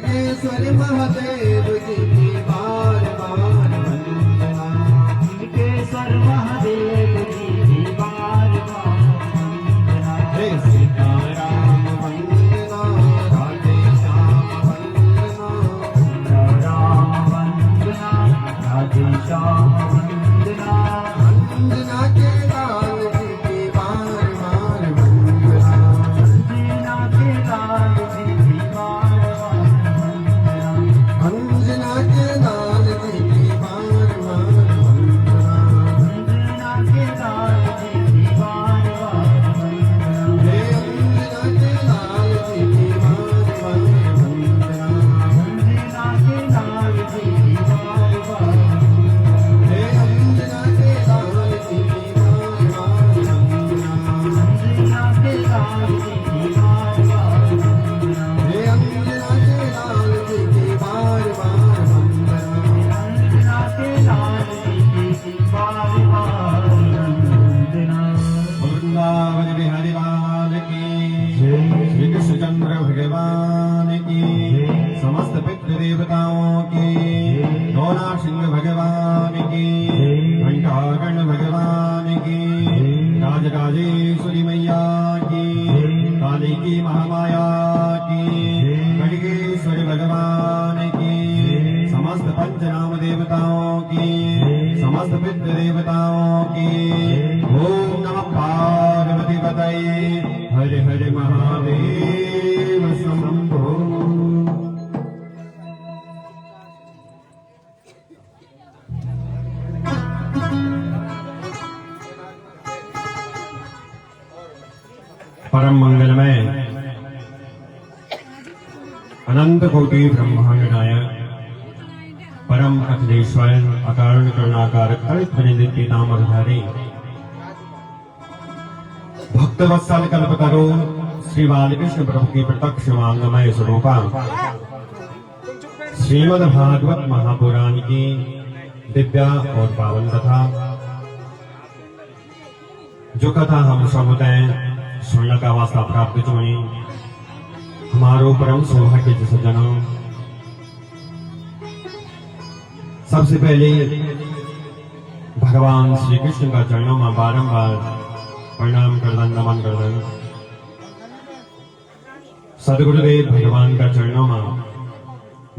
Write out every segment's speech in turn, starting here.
सिद्धेश्वर महादेव जी की बार बार वंदना। सिद्धेश्वर महादेव जी की बार बार वंदना। हे सीताराम वंदना, राधे श्याम वंदना। राम वंदना, राधे श्याम वंदना। वंदना के लाल जी की बार बार वंदना। वंदना के लाल जी की बार बार वंदना। वंदना के लाल जी की बार बार वंदना। वंदना के लाल जी की बार बार वंदना। हे वंदना के लाल जी की बार बार वंदना। वंदना के लाल जी की बार बार वंदना। हे वंदना के लाल जी की बार बार वंदना। वंदना के लाल जी की बार बार वंदना। हे वंदना के लाल जी की बार बार वंदना। वंदना के लाल जी की बार बार वंदना। वृंदावन बिहारी लाल की जय। श्री कृष्णचंद्र भगवान की समस्त पितृ देवताओं की दोना सिंह भगवान की घंटागण भगवान की राजराजेश्वरी मैया की काली की महामाया की खड़गेश्वर भगवान की समस्त पंचनाम देवताओं की समस्त पितृ देवताओं की ओम नमः पार्वती पतये हर हर महादेव शंभो। परम मंगलमय अनंत कोटि ब्रह्मांड नायक परम अखिलेश्वर अकारण करुणाकार कल्प निधि नामधारी भक्त वत्सल कल्पतरो श्री बालकृष्ण प्रभु की प्रत्यक्ष वांगमय स्वरूपा श्रीमद् भागवत महापुराण की दिव्या और पावन कथा, जो कथा हम समुदाय सुनने का वास्ता प्राप्त चुनी हमारो परम सौभाग्य के सज्जनों। सबसे पहले भगवान श्री कृष्ण का चरणों में बारंबार प्रणाम करदन नमन करदन। सदगुरुदेव भगवान का चरणों में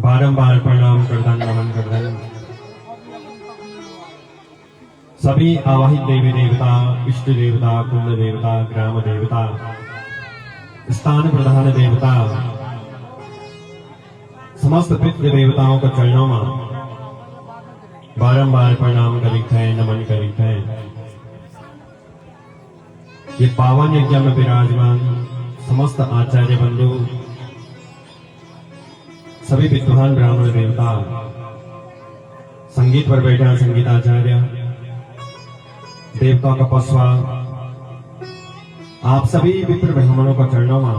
बारंबार प्रणाम करदन नमन करदन। सभी आवाहित देवी देवता, इष्ट देवता, कुंड देवता, ग्राम देवता, स्थान प्रधान देवता, समस्त पितृ देवताओं के चरणों में बारंबार प्रणाम करित है, नमन करित है। ये पावन यज्ञ में विराजमान समस्त आचार्य बंधु, सभी विद्वान ब्राह्मण देवता, संगीत पर बैठे संगीताचार्य, देवताओं का पशुआ, आप सभी विप्र ब्राह्मणों का चरणों में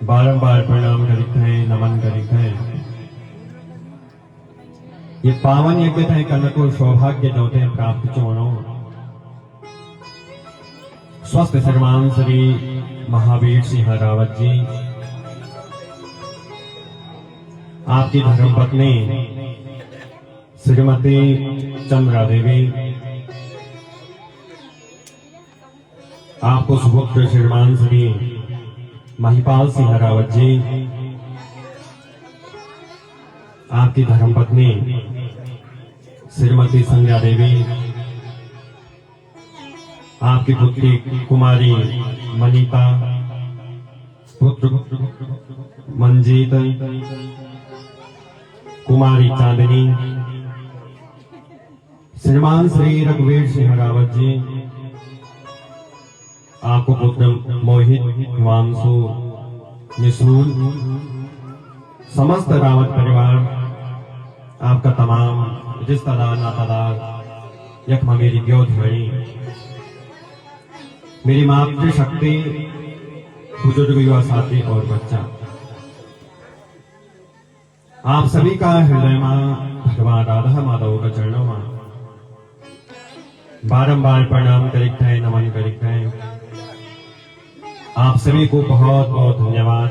बारंबार प्रणाम करित है, नमन करित है। ये पावन यज्ञ है कर्ण को सौभाग्य जोते प्राप्त चोणों। स्वस्थ श्रीमान श्री महावीर सिंह रावत जी, आपकी धर्मपत्नी श्रीमती चंद्रा देवी, आपको सुपुत्र श्रीमान श्री महिपाल सिंह रावत जी, आपकी धर्मपत्नी श्रीमती संध्या देवी, आपकी पुत्री कुमारी मनीता, पुत्र मंजीत, कुमारी चांदनी, श्रीमान श्री रघुवीर सिंह रावत जी, आपको पुत्र मोहित, हिमांशु, निशूल, समस्त रावत परिवार, आपका तमाम रिश्तेदार नातादार, यकमा मेरी द्योधमणि, मेरी मातृशक्ति, बुजुर्ग, युवा साथी और बच्चा, आप सभी का हृदय में भगवान राधा माधव का चरणों में बारंबार प्रणाम करित है, नमन करित है। आप सभी को बहुत बहुत धन्यवाद,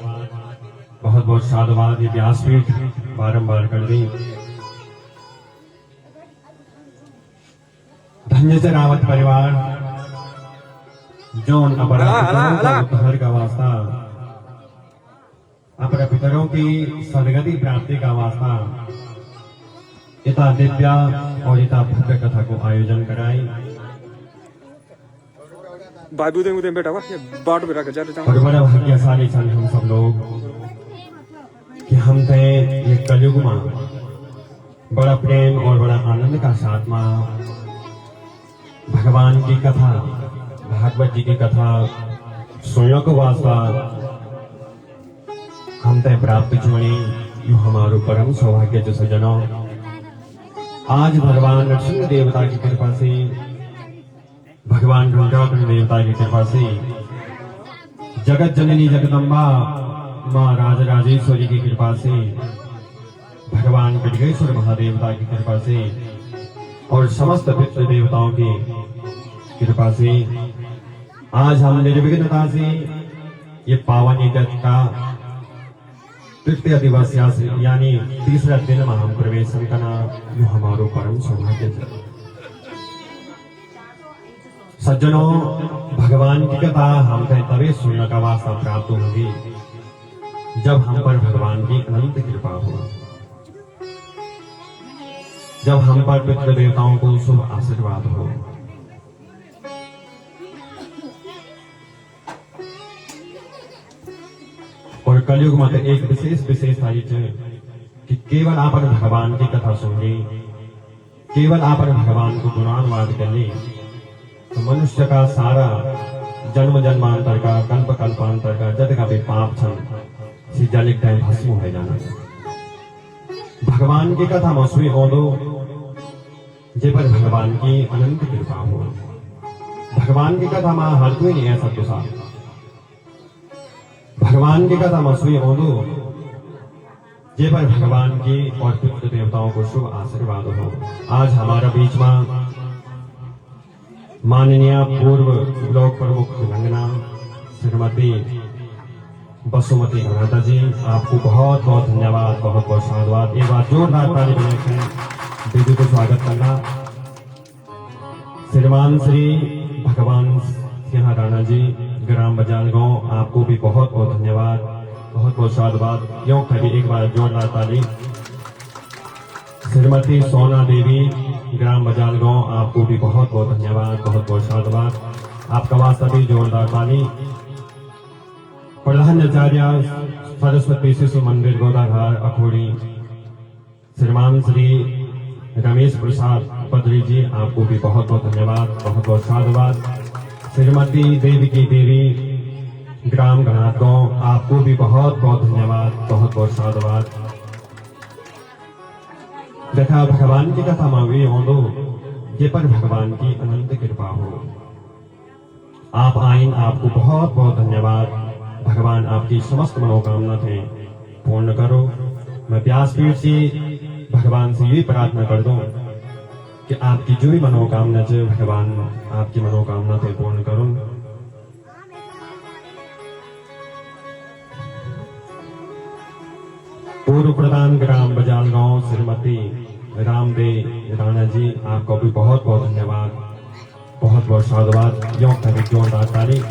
बहुत बहुत साधुवाद। ये व्यासपीठ बारंबार कर दी। धन्य से रावत परिवार जोन अपहर का वास्ता, अपने पितरों की सदगति प्राप्ति का वास्ता इतना दिव्या और इतना भव्य कथा को आयोजन कराई। बेटा बाट में रख जा और बड़ा भाग्यशाली सन हम सब लोग कि हम थे ये कलयुग में बड़ा प्रेम और बड़ा आनंद का साथ में भगवान की कथा, भागवत जी की कथा सुनो को वास्ता हम तय प्राप्त चुनी। यू हमारो परम सौभाग्य जो सजनों, आज भगवान नरसिंह देवता की कृपा से, भगवान ढूंढाकर देवता की कृपा से, जगत जननी जगदम्बा माँ राजराजेश्वरी की कृपा से, भगवान बिडगेश्वर महादेवता की कृपा से और समस्त पितृ देवताओं की कृपा से आज हम निर्विघ्नता से ये पावन यज्ञ का तृतीय दिवस यानी तीसरा दिन में हम प्रवेश करना, यो हमारो परम सौभाग्य है। सज्जनों, भगवान की कथा हम तभी सुनने का वास्ता प्राप्त होगी जब हम पर भगवान की अनंत कृपा हो, जब हम पर पितृ देवताओं को शुभ आशीर्वाद हो। और कलयुग में एक विशेषता कि केवल आपन भगवान की कथा सुनली, केवल आपन भगवान को गुणानुवाद करली तो मनुष्य का सारा जन्म जन्मांतर का, कल्प कल्पांतर का जद का भी पाप छन जलिक टाइम भस्म हो जाना। भगवान की कथा मसुई हो दो जे पर भगवान की अनंत कृपा हो। भगवान की कथा में हर कोई नहीं है सब साथ। भगवान की कथा मसुई हो दो जे पर भगवान की और पितृ देवताओं को शुभ आशीर्वाद हो। आज हमारा बीच में माननीय पूर्व ब्लॉक प्रमुख भिलंगना श्रीमती बसुमती घनाता जी, आपको बहुत बहुत धन्यवाद, बहुत बहुत साधुवाद। एक बार जोरदार ताली बजाकर दीदी को स्वागत करना। श्रीमान श्री भगवान सिंह राणा जी, ग्राम बजाल गांव, आपको भी बहुत बहुत धन्यवाद, बहुत बहुत साधुवाद। क्यों कभी एक बार जोरदार ताली। श्रीमती सोना देवी, ग्राम बजाल गांव, आपको भी बहुत बहुत धन्यवाद, बहुत बहुत साधुवाद। आपका वास्ता भी जोरदार ताली। प्रधानाचार्य सरस्वती शिशु मंदिर गोदाघाट अखोड़ी, श्रीमान श्री रमेश प्रसाद पदरी जी, आपको भी बहुत बहुत धन्यवाद, बहुत बहुत साधुवाद। श्रीमती देवी की देवी, ग्राम घनात गांव, आपको भी बहुत बहुत धन्यवाद, बहुत बहुत साधुवाद। देखा भगवान की कथा मांगी हो दो ये पर भगवान की अनंत कृपा हो। आप आइन, आपको बहुत बहुत धन्यवाद। भगवान आपकी समस्त मनोकामना थे पूर्ण करो। मैं व्यासपीठ से भगवान से यही प्रार्थना कर दूं कि आपकी जो भी मनोकामना है भगवान आपकी मनोकामना थे पूर्ण करो। पूर्व प्रधान ग्राम बजाल गांव श्रीमती रामदेव राणा जी, आपको भी बहुत बहुत धन्यवाद, बहुत बहुत साधुवाद। योग कभी जोरदार ताली।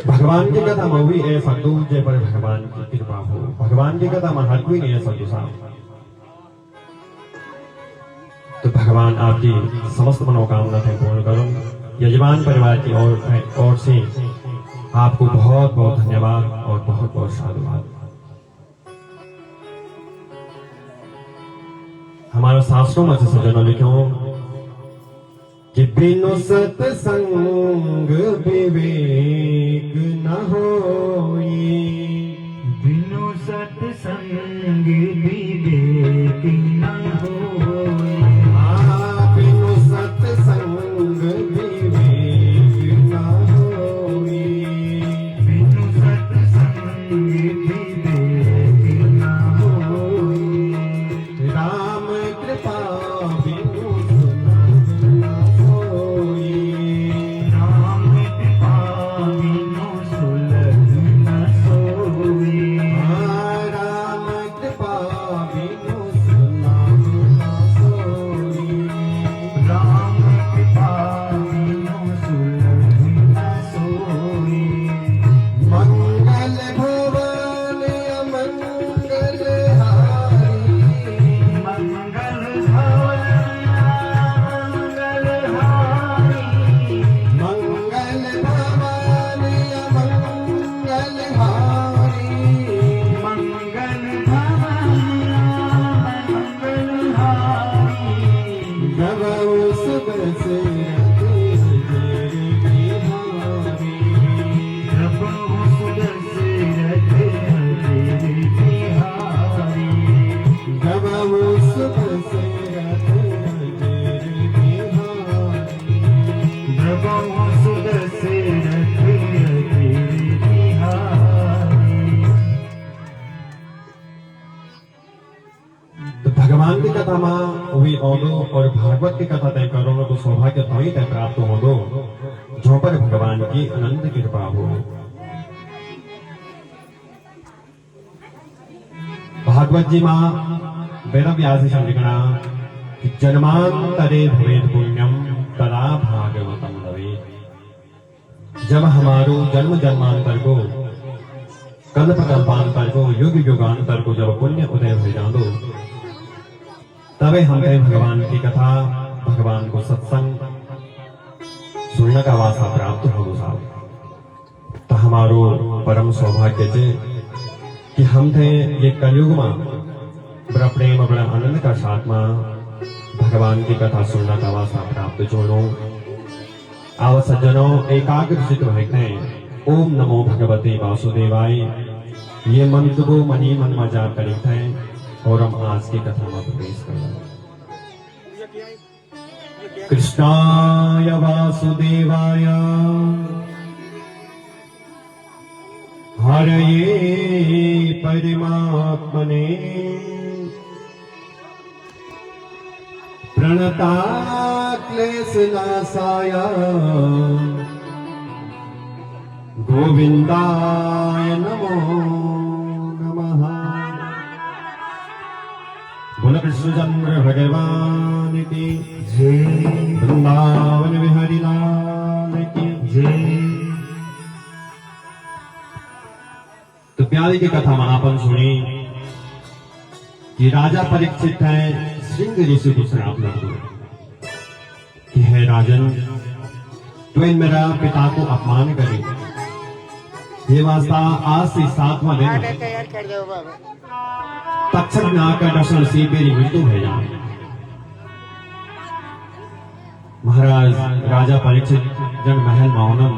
भगवान की कथा में भी ऐसा दूजे पर भगवान की कृपा हो। भगवान की कथा में हर कोई नहीं ऐसा दूसरा, तो भगवान आपकी समस्त मनोकामना थे पूर्ण करो। यजमान परिवार की ओर से आपको बहुत बहुत धन्यवाद और बहुत बहुत साधुवाद। हमारे शास्त्रों में से सज्जनों लिखो कि बिनु सत्संग विवेक न होई, बिनु सत्संग विवेक न होई। बिनु सत्संग विवेक न होई, बिनु सत्संग विवेक न होई। राम कृपा बिनु सुना न होई, राम कृपा कथा मां वी औदो और भागवत की कथा तय करो तो सौभाग्य तो ही तय प्राप्त हो दो जो पर भगवान की अनंत कृपा हो। भागवत जी मां वेद व्यास लिखना कि जन्मांतरे भवेद पुण्यम तदा भागवतम भवेद। जब हमारो जन्म जन्मांतर को कल्प कल्पांतर को युग युगांतर को जब पुण्य उदय हो जानो तबे हमें भगवान की कथा भगवान को सत्संग सुनने का वासा प्राप्त हो साहब। तो हमारो परम सौभाग्य है कि हम थे ये कलयुग में बड़ा प्रेम बड़ा आनंद का साथ में भगवान की कथा सुनने का वासा प्राप्त जोड़ो। आव सज्जनों एकाग्र चित्त रहते ओम नमो भगवते वासुदेवाय ये मंत्र को मनी मन में जाप करते हैं और हम आज की कथा में प्रवेश कर रहे हैं। कृष्णाय वासुदेवाय हरये परमात्मने प्रणता क्लेशनाशाय गोविंदाय नमो नमः। बोल कृष्णचंद्र भगवान की जय, वृंदावन बिहारी लाल की जय। तो प्यारी की कथा में आपन सुनी कि राजा परीक्षित है सिंह ऋषि को श्राप लग दो कि है राजन तो मेरा पिता को अपमान करे ये वास्ता आज से 7वां दिन तक्षक नाग का दर्शन से मेरी मृत्यु हो जाए। महाराज राजा परीक्षित जन महल मौनम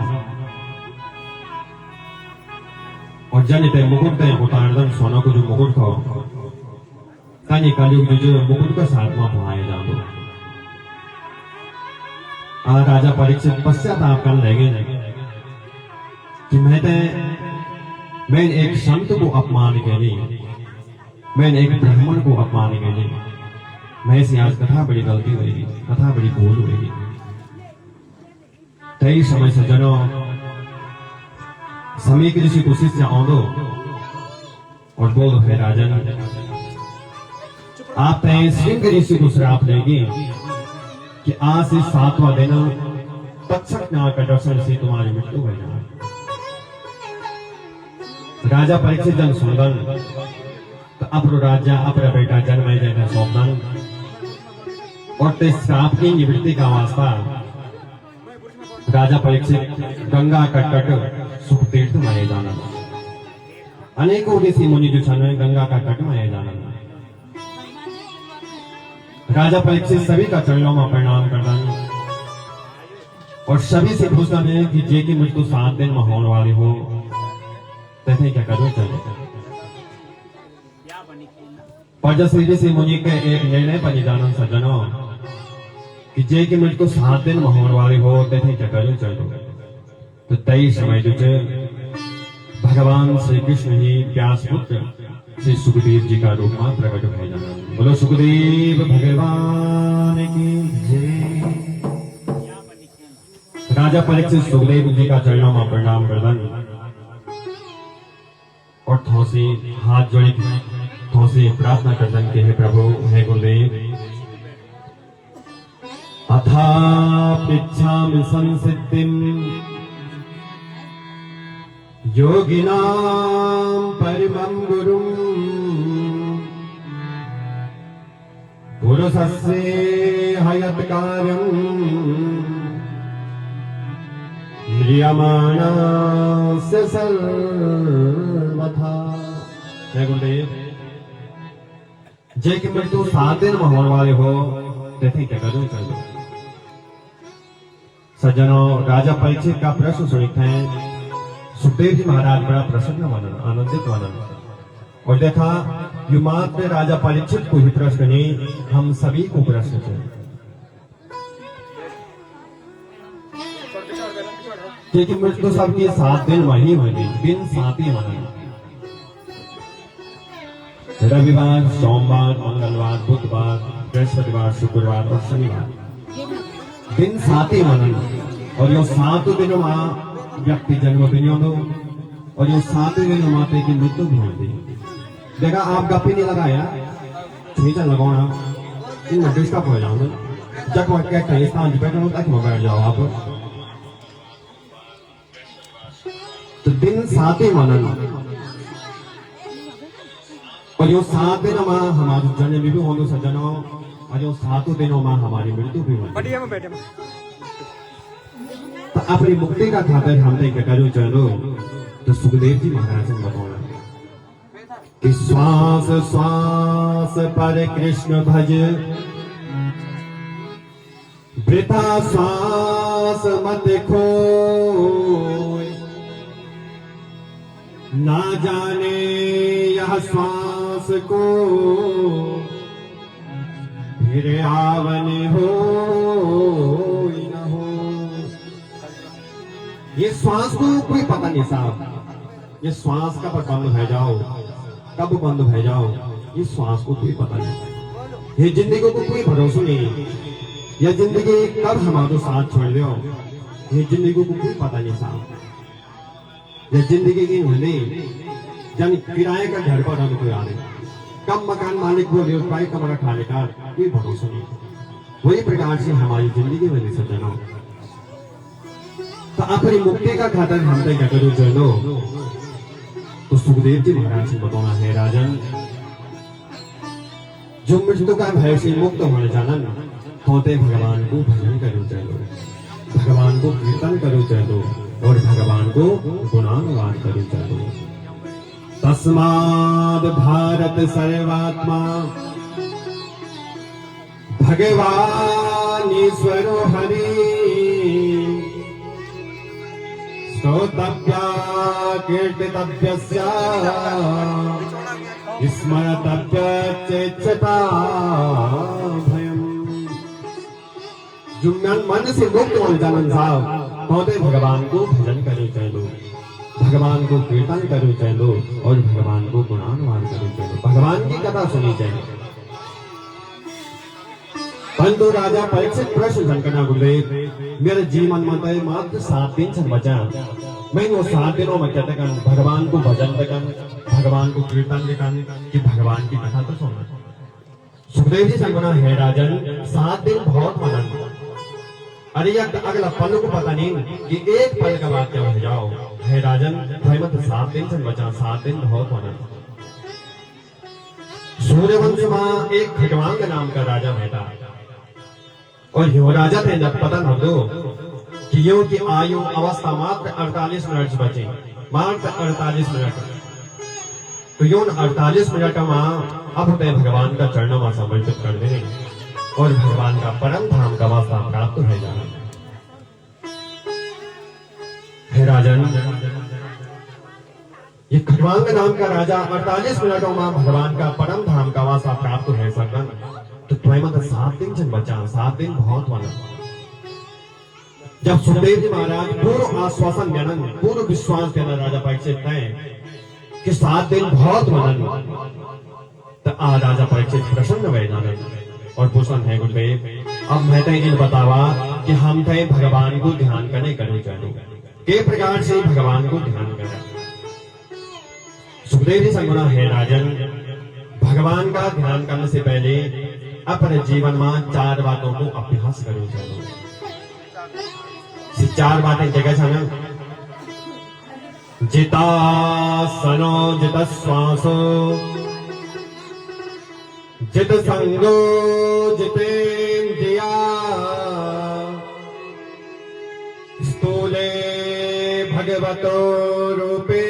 और जन ते मुकुट ते उतारदन सोना को जो मुकुट था तानी कलयुग जो मुकुट का 7वां भुआए जानो। आ राजा परीक्षित पश्चाताप कर लगे कि मैं एक संत को अपमान के लिए मैं एक ब्राह्मण को अपमान के लिए मैं से आज कथा बड़ी गलती हुई कथा बड़ी भूल हुई। तई समय सज्जनों समय की ऋषि कोशिश से आओ और बोलो है राजन आप तय सिंह ऋषि को श्राप देगी कि आज से 7वां दिन तक्षक नाग का दर्शन से तुम्हारी मृत्यु हो जाए। राजा परीक्षित जन सुनदन तो अपरो राजा अपना बेटा जन्मय जन सौंपदन और ते श्राप की निवृत्ति का वास्ता राजा परीक्षित गंगा का तट सुख तीर्थ माये जाना। अनेकों ऋषि मुनि जो छन गंगा का तट माये जाना। राजा परीक्षित सभी का चरणों में प्रणाम करदन और सभी से पूछता है कि जे की मुझको 7 दिन में होने वाली हो तैसे क्या करो चले। पर जब श्री ऋषि मुनि के एक निर्णय पर निदान सज्जनों कि जे की मुझको 7 दिन में होने वाली हो तैसे क्या करो चलो। तो तई समय जो भगवान श्री कृष्ण ही व्यास पुत्र श्री सुखदेव जी का रूप में प्रकट हो जाना। बोलो सुखदेव भगवान की जय। राजा परीक्षित सुखदेव जी का चरणों में प्रणाम करदन और थोसी हाथ जोड़ी थोसी प्रार्थना करदन के हे प्रभु हे गुरुदेव अथा पृच्छामि संसिद्धिं योगिनां परमं गुरुं पुरुषस्य हयत्कारं म्रियमाणस्य सर्वथा। हे गुरुदेव जे की मृत्यु 7 दिन में होने वाले हो तैसे क्या करूं चलो। सज्जनों राजा परीक्षित का प्रश्न सुनते हैं सुखदेव जी महाराज बड़ा प्रसन्न मनन आनंदित मनन और देखा यु मात्र राजा परीक्षित को ही प्रश्न नहीं हम सभी को प्रश्न है क्योंकि मृत्यु सबकी 7 दिन वही होगी दिन 7 ही मनन। रविवार सोमवार मंगलवार बुधवार बृहस्पतिवार, शुक्रवार और शनिवार दिन 7 मनन और यो 7 दिनों में व्यक्ति जन्म दिनों और यो 7 दिनों माते की मृत्यु भी होती। देखा आप गप्पी नहीं लगाया छींचा लगाना इन डिस्टर्ब हो जाओ जब वक्त के कहीं स्थान पे तो तक बैठ जाओ आप। तो दिन 7 मनन और यो 7 दिनों में हमारे जन्म भी होंगे सज्जनों और यो 7 दिनों में हमारी मृत्यु भी होती। बढ़िया में बैठे में तो अपनी मुक्ति का खातिर हमने क्या करो चलो तो सुखदेव जी महाराज ने बताया कि श्वास श्वास पर कृष्ण भज वृथा श्वास मत खोय ना जाने यह श्वास को फिर आवन हो न हो। ये श्वास को कोई पता नहीं साहब, ये श्वास कब बंद हो जाओ कब बंद हो जाओ ये श्वास को कोई पता नहीं। ये जिंदगी को कोई भरोसा नहीं, यह जिंदगी कब हमारे साथ छोड़ दो ये जिंदगी को कोई पता नहीं साहब। यह जिंदगी की होने जब किराए का घर पर हम कोई आने कब मकान मालिक को व्यवसाय कमरा खाने का कोई भरोसा नहीं। वही प्रकार से हमारी जिंदगी में सज्जनों तो अपनी मुक्ति का खातर हम तक करो चलो तो सुखदेव जी महाराज से बताना है राजन जो मृत्यु का भय से मुक्त होने जानन होते भगवान को भजन करो चलो, भगवान को कीर्तन करो चलो और भगवान को गुणानुवाद करो चलो। तस्माद भारत सर्वात्मा भगवान ईश्वरो हरि श्रोतव्या कीर्तितव्यस्य स्मरतव्य चेच्छता भयम्। जो मन से मुक्त हो जानन साहब होते भगवान को भजन करो चलो, भगवान को कीर्तन करो चलो और भगवान को गुणानुवाद करो चलो, भगवान की कथा सुनी चाहिए। परंतु राजा परीक्षित प्रश्न करना गुरुदेव मेरे जीवन में तो मात्र 7 दिन से बचा, मैं वो 7 दिनों में कहते कर भगवान को भजन कर भगवान को कीर्तन कर कि भगवान की कथा तो सुनना। सुखदेव जी से गुना है राजन 7 दिन बहुत मनन, अरे यार अगला पल को पता नहीं कि एक पल का बात क्या हो जाओ है राजन भाई मत 7 दिन से बचा, 7 दिन बहुत मनन। सूर्यवंश में एक खटवांग नाम का राजा बैठा और यो राजा थे जब पता न दो कि यो की आयु अवस्था मात्र 48 मिनट बचे, मात्र 48 मिनट। तो यो 48 मिनट में अब ते भगवान का चरणों में समर्पित कर दे और भगवान का परम धाम का वास्ता प्राप्त हो जाना। हे राजन ये खटवांग नाम का राजा 48 मिनटों में भगवान का परम धाम का वास्ता प्राप्त हो सकन तो तुम्हें मतलब 7 दिन से बचा, 7 दिन बहुत वाला। जब सुखदेव जी महाराज पूर्ण आश्वासन जनन पूर्ण विश्वास देना राजा परीक्षित है कि 7 दिन बहुत मनन तो आ राजा परीक्षित प्रसन्न हुए जाने और पूछन है गुरुदेव अब मैं तो इन बतावा कि हम थे भगवान को ध्यान करने चाहिए के प्रकार से भगवान को ध्यान करें। सुखदेव जी संगुना है राजन भगवान का ध्यान करने से पहले अपने जीवन में 4 बातों को अभ्यास करो चलो। 4 बातें जगह छाना जितासनो जित श्वासो जित संगो जितेन्द्रिया स्थूले भगवतो रूपे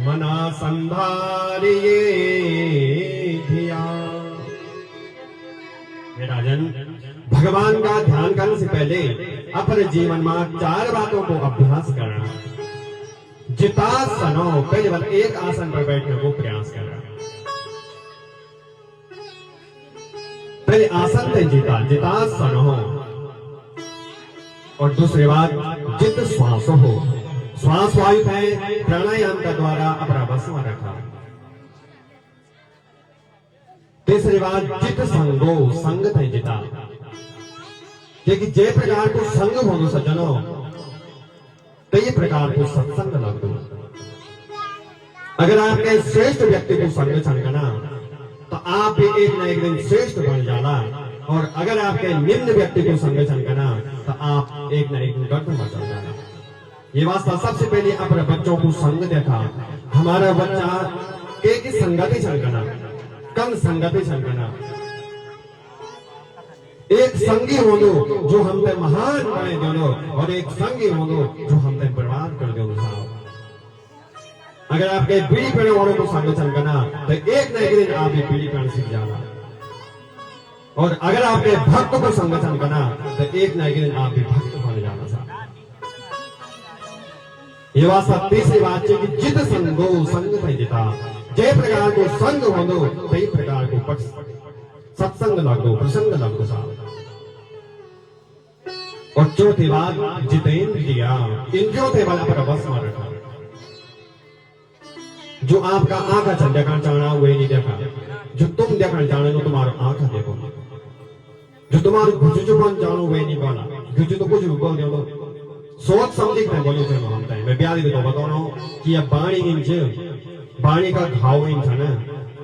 मना संधारिये धिया। राजन भगवान का ध्यान करने से पहले अपने जीवन में 4 बातों को अभ्यास करना। जितासनो पहले बार एक आसन पर बैठने को प्रयास करना। पहले आसन थे जितासनो और दूसरी बात जित श्वास हो, श्वास वायु है प्राणायाम का द्वारा अपना बस में रखा। तीसरी बात जित संगो संग थे जिता, क्योंकि जे प्रकार को संग हो सज्जनों कई प्रकार को सत्संग लग दो। अगर आपके श्रेष्ठ व्यक्ति को संग छनकना तो आप भी एक न एक दिन श्रेष्ठ बन जाना, और अगर आपके निम्न व्यक्ति को संग छनकना तो आप एक न एक दिन गर्द में चल जाना। ये वास्ता सबसे पहले अपने बच्चों को संग देखा। हमारा बच्चा एक ही संगति छनकना, कम संगति छनकना, एक संगी हो दो जो हम ते महान बने दोनों, और एक संगी हो दो जो हम ते बर्बाद कर दो साहब। अगर आपके बीड़ी पीने वालों को संग छनकना तो एक न एक दिन आप ये बीड़ी पीना सीख जाना, और अगर आपके भक्त को संग छनकना तो एक न एक दिन आप भी भक्त बन जाना साहब। ये वास्ता तीसरी बात है कि जित संगो संग थे जिता, जे प्रकार को संग हो दो कई प्रकार को सत्संग लग दो, प्रसंग लग दो साहब। और चौथी बात जितेंद्रिया, इंद्रियों थे वाला पर बस में रखा। जो आपका आंखा चल देखना चाहना वही नहीं देखा, जो तुम देखना चाहना तुम्हारा आंखा देखो, जो तुम्हारे गुजुजुबन जानो वही नहीं बोला, गुजु तो कुछ बोल दो सोच समझ के बोलो थे मानता है। मैं प्यारी तो बता रहा हूँ कि अब बाणी इंच बाणी का घाव इंच है ना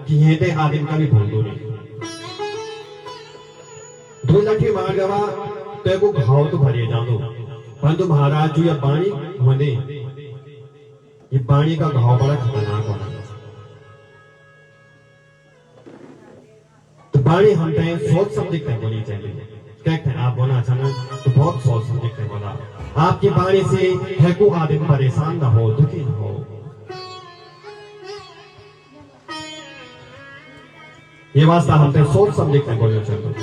कि ये ते आदिम का भी भूल दो नहीं, दो लठी मार गवा तो को घाव तो भरिए जानो, परंतु महाराज जो ये बाणी होने ये बाणी का घाव बड़ा खतरनाक होना। तो बाणी हम कहें सोच समझ के बोलनी चाहिए। कहते हैं आप बोलना चाहना तो बहुत सोच समझ के बोला। आपकी बाणी से है को आदमी परेशान न हो, दुखी न हो। ये वास्ता हमसे सोच समझ के बोलना चाहिए।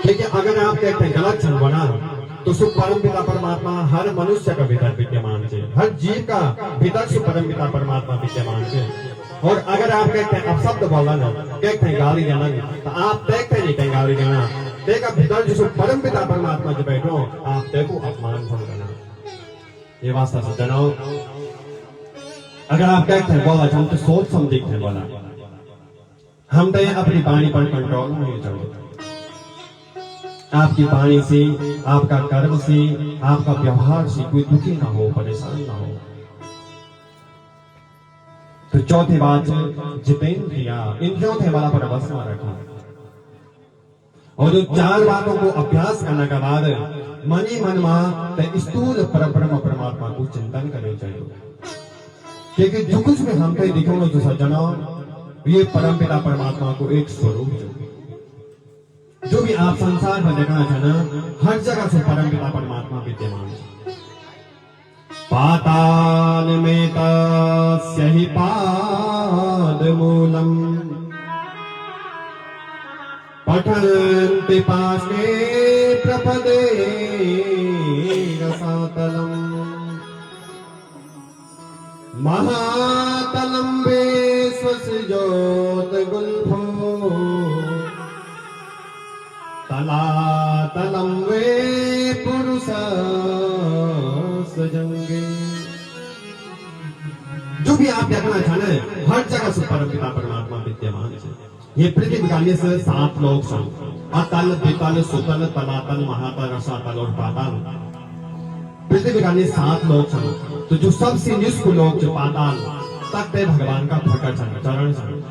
लेकिन अगर आप कहते हैं गलत छन बना तो सुख परम पिता परमात्मा हर मनुष्य का भीतर विद्यमान है, हर जीव का भीतर सुख परम पिता परमात्मा विद्यमान है। और अगर आप कहते हैं अपशब्द बोलना ना, कहते हैं गाली देना, तो आप देखते नहीं कहीं गाली देना, देखा भीतर जो सुख परम पिता परमात्मा जो बैठो आप देखो अपमान भंग करना। ये वास्ता सज्जनों अगर आप कहते हैं बोला हम तो सोच समझ के बोला, हम तो अपनी वाणी पर कंट्रोल नहीं चाहिए। आपकी वाणी से, आपका कर्म से, आपका व्यवहार से कोई दुखी ना हो, परेशान ना हो। तो चौथी बात जितेंद्रिया, इंद्रियों थे वाला पर बस में रखा। और जो चार बातों को अभ्यास करने के बाद मनी मन में स्थूल परब्रह्म परमात्मा को चिंतन करना चाहिए, क्योंकि जो कुछ भी हम पे दिखोगे जो सज्जनों ये परम पिता परमात्मा को एक स्वरूप है। जो भी आप संसार में देखना चाहना हर जगह से परम पिता परमात्मा विद्यमान है। पाताल में तस्य हि पाद मूलम पठन्ति पाशे प्रपदे रसातलम महातलम विश्वसृजोत गुल्फो तलातलम वे पुरुष सजंगे। जो भी आप देखना चाहते हैं हर जगह से परम पिता परमात्मा विद्यमान है। ये पृथ्वी का से 7 लोक सन, अतल वितल सुतल तलातल महातल रसातल और पाताल। पृथ्वी का 7 लोक सन, तो जो सबसे निष्कुल लोक जो पाताल तक भगवान का प्रकट चरण सन।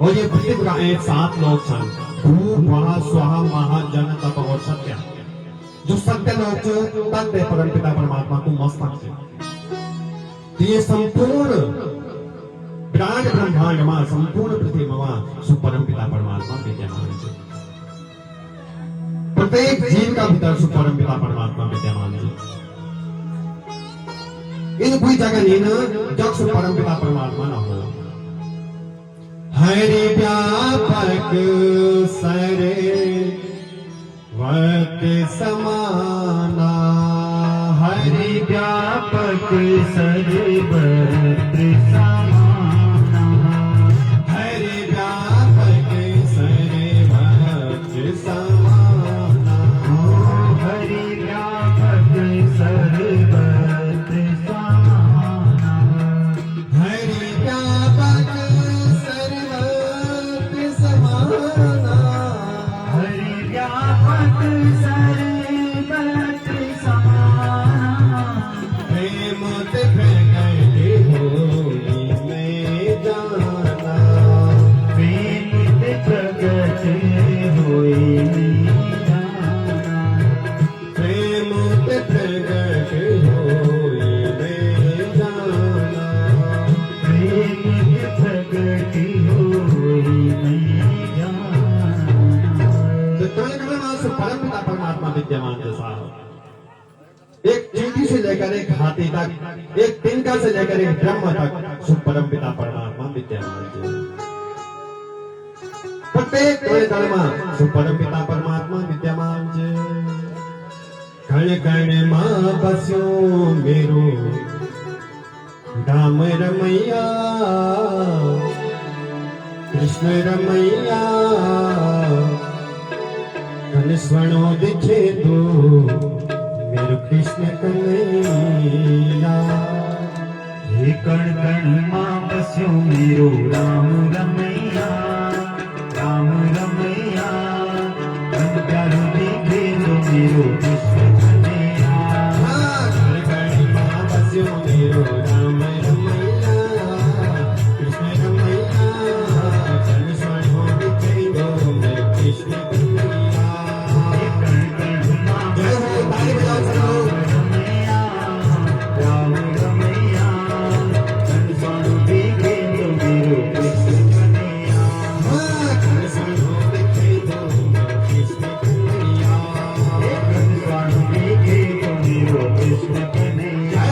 और ये पृथ्वी का 7 लोक सन, भू वहा स्वाहा महा जन तप और सत्य। जो सत्य लोक तक परम पिता परमात्मा को मस्तक है। तो ये संपूर्ण विराट ब्रह्मांड में, संपूर्ण पृथ्वी में सुपरम पिता परमात्मा विद्यमान है। प्रत्येक जीव का भीतर सुपरम पिता परमात्मा विद्यमान है। इन कोई जगह नहीं ना जब सुपरम पिता परमात्मा ना हो। हरि व्यापक सरे वक्त समाना, हरि व्यापक सर्वत्र समाना, हरि व्यापक सर्वत्र समाना, हरि व्यापक सर्वत्र समाना, हरि व्यापक सर्वत्र लेकर एक हाथी तक, एक तिनका से लेकर एक ब्रह्म तक सो परम पिता परमात्मा विद्यमान है। प्रत्येक कण में सो परम पिता परमात्मा विद्यमान है। कण कण मां बस्यो मेरो राम रमैया, कृष्ण रमैया, कन स्वनो दिखे तो मेरो कृष्ण कन्हैया। हे कण कण मां बस्यो मेरो राम रमैया, राम रमैया, कन प्यारो दिखे तो मेरो कृष्ण कन्हैया। कण कण मां बस्यो मेरो राम रमैया, कृष्ण रमैया, कन स्वनो दिखे तो मेरो कृष्ण कन्हैया। हे कण कण मां जय हो, ताली बजाओ सब लोग। रमैया, राम रमैया, कन स्वनो दिखे तो मेरो कृष्ण कन्हैया। कन स्वनो दिखे तो मेरो कृष्ण कन्हैया। हे कन स्वनो दिखे तो मेरो कृष्ण कन्हैया।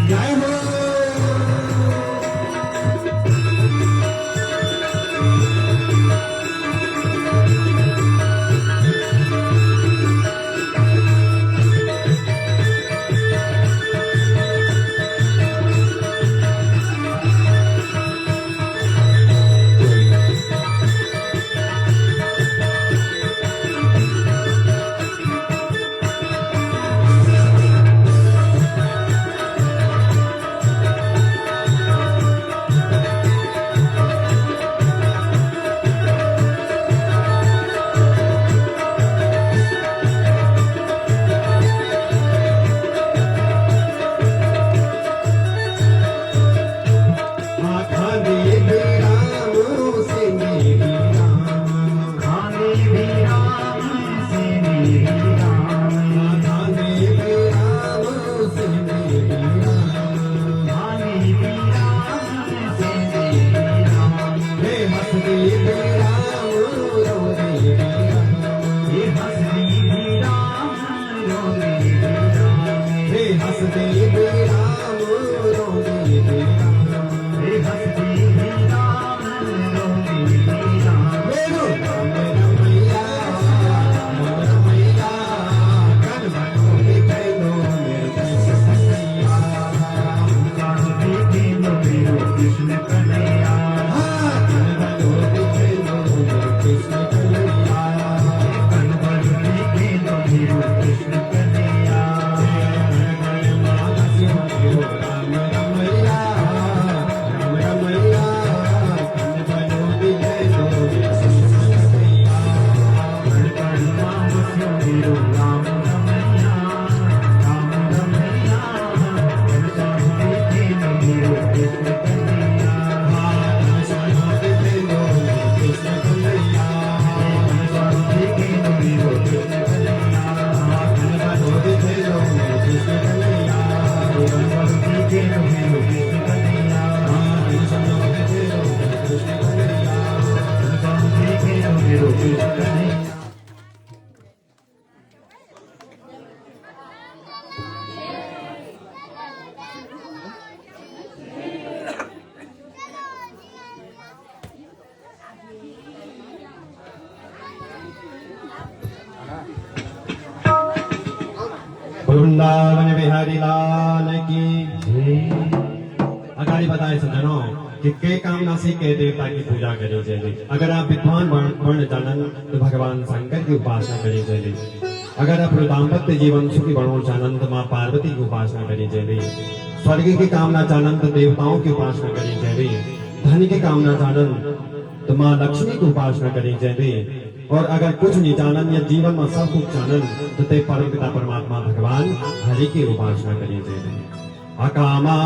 जय हो। वृंदावन बिहारी लाल की अगाड़ी बताए सज्जनों कि के कामना से के देवता की पूजा करे जाए। अगर आप विद्वान वर्ण जानन तो भगवान शंकर की उपासना करे जाए। अगर आप दाम्पत्य जीवन सुखी बनो जानन तो माँ पार्वती की उपासना करे जाए। स्वर्ग की कामना जानन तो देवताओं की उपासना करे जाए। धन की कामना जानन तो माँ लक्ष्मी की उपासना करे जाए। और अगर कुछ नहीं जानन या जीवन में सब कुछ जानन तो ते परम पिता परमात्मा भगवान हरि की उपासना करे जाए। अकामा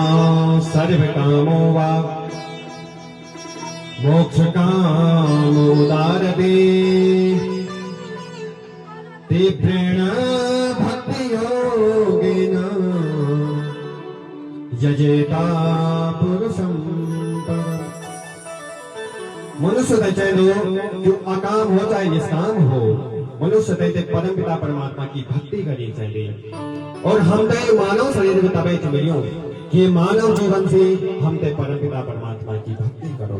सर्व कामो वा मोक्ष कामोदारते तीव्रेण भक्ति योगेन यजेता पुरुषं परम्। मनुष्य जो अकाम हो चाहे निष्काम हो, मनुष्य परम पिता परमात्मा की भक्ति करनी चाहिए। और हम मानव शरीर में तबे मिलियो कि मानव जीवन से हम परम पिता परमात्मा की भक्ति करो।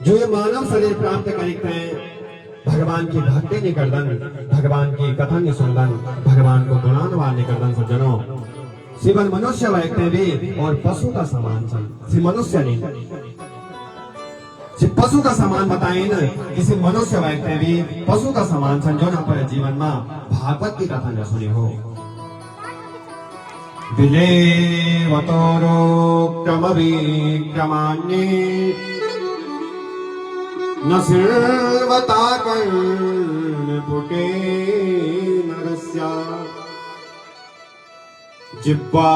जो ये मानव शरीर प्राप्त करते हैं भगवान की भक्ति नहीं करदन, भगवान की कथा नहीं सुनदन, भगवान को गुणान्वान नहीं करदन। सज्जनों सिवन मनुष्य व्यक्ति भी और पशु का समान सन मनुष्य नहीं पशु का समान बताए न किसी मनुष्य व्यक्ति भी पशु का समान सन जो न पर जीवन में भागवत की कथा न सुनी हो। विलेवतोरो क्रमविक्रमान्ये न सिर्वता कर्णपुटे नरस्य जिह्वा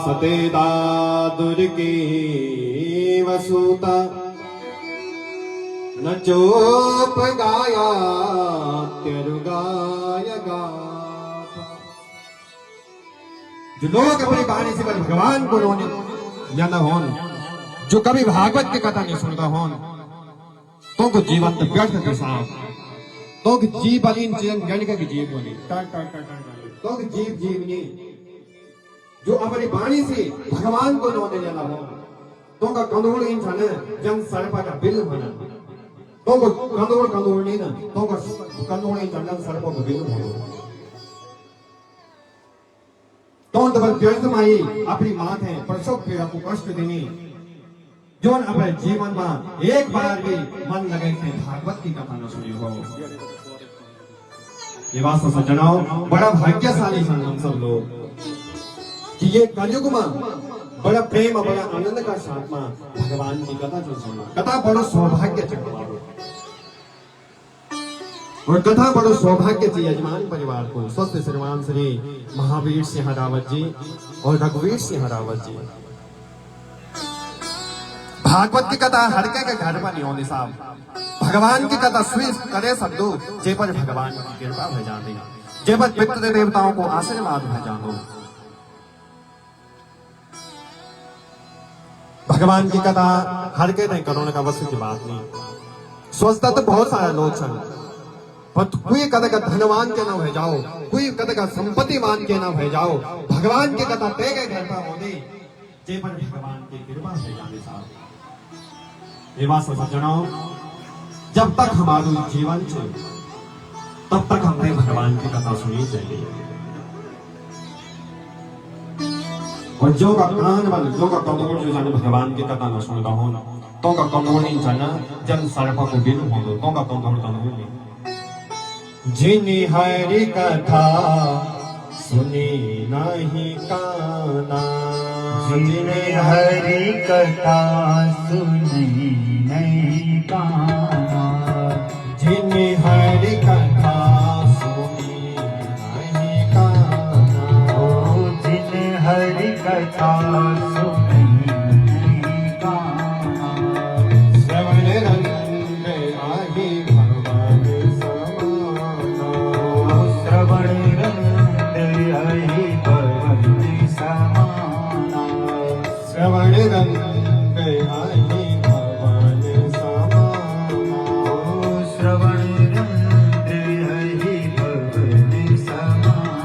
सतेदा दुर्गे वसुता न चोपगाया त्यरुगाय गाप। जो लोग अपनी कहानी से भगवान को या न होन, जो कभी भागवत की कथा नहीं सुनता होन, तो को जीवन तो व्यर्थ के साथ तो जीव बलिन जीवन गणिका की जीव बोली तो जीव जीवनी जो अपनी वाणी से भगवान को नोने जाना हो तो का कंदोड़ इंसान जन सर्प का बिल होना तो को कंदोड़ नहीं ना तो का कंदोड़ इंसान जन सर्प को बिल होना तो व्यर्थ माई अपनी मात है प्रसव पीड़ा को कष्ट देनी जो अपने जीवन में एक बार भी मन लगे थे भागवत की कथा न सुनी हो। ये बात तो सज्जनों बड़ा भाग्यशाली सन हम सब लोग कि ये कलयुग में बड़ा प्रेम बड़ा आनंद का साथ में भगवान की कथा जो सुना कथा बड़ो सौभाग्य चकवारो और कथा बड़ो सौभाग्य थी यजमान परिवार को स्वस्थ श्रीमान श्री महावीर सिंह रावत जी और रघुवीर सिंह रावत जी। भागवत की कथा हर के घर पर नहीं होनी साहब। भगवान की कथा स्वीस करे शब्दों जे पर भगवान की कृपा हो जाती जे पर पितृ देवताओं को आशीर्वाद हो जानो। भगवान की कथा हर के नहीं करोने का वस्तु की बात नहीं। सोचता तो बहुत सारे लोग सन पर कोई कद का धनवान के ना हो जाओ, कोई कद का संपत्तिवान के ना हो जाओ, भगवान की कथा ते के घर पर होनी जे पर भगवान की कृपा हो जाने साहब। ये बात सज्जनों जब तक हमारा जीवन है तब तक हमने भगवान की कथा सुनी चाहिए। और जो का कान वाले जो का कमजोर जो जाने भगवान की कथा न सुनता हो तो का कमजोर नहीं जाना जन सर्प को बिल हो तो का कमजोर नहीं। जिन हरि कथा सुनी नहीं काना, जिन हरि कथा सुनी नहीं काना, जिन हरि कथा सुनी नहीं काना, ओ जिन हरि कथा सुनी नहीं काना, श्रवण रंग आहि भगवान समाना, श्रवण रंग आहि भगवान समाना, श्रवण रंग आहि भगवान समाना, श्रवण रंग आहि भगवान समाना,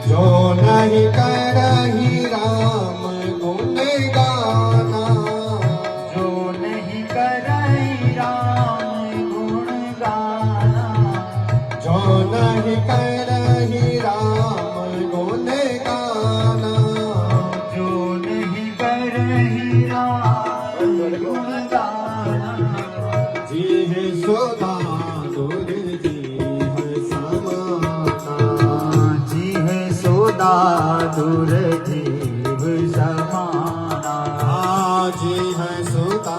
जो नहीं करहि राम गुण गाना, जो नहीं करहि राम गुण गाना, जो नहीं करहि दूर जीव समाना जी है सुता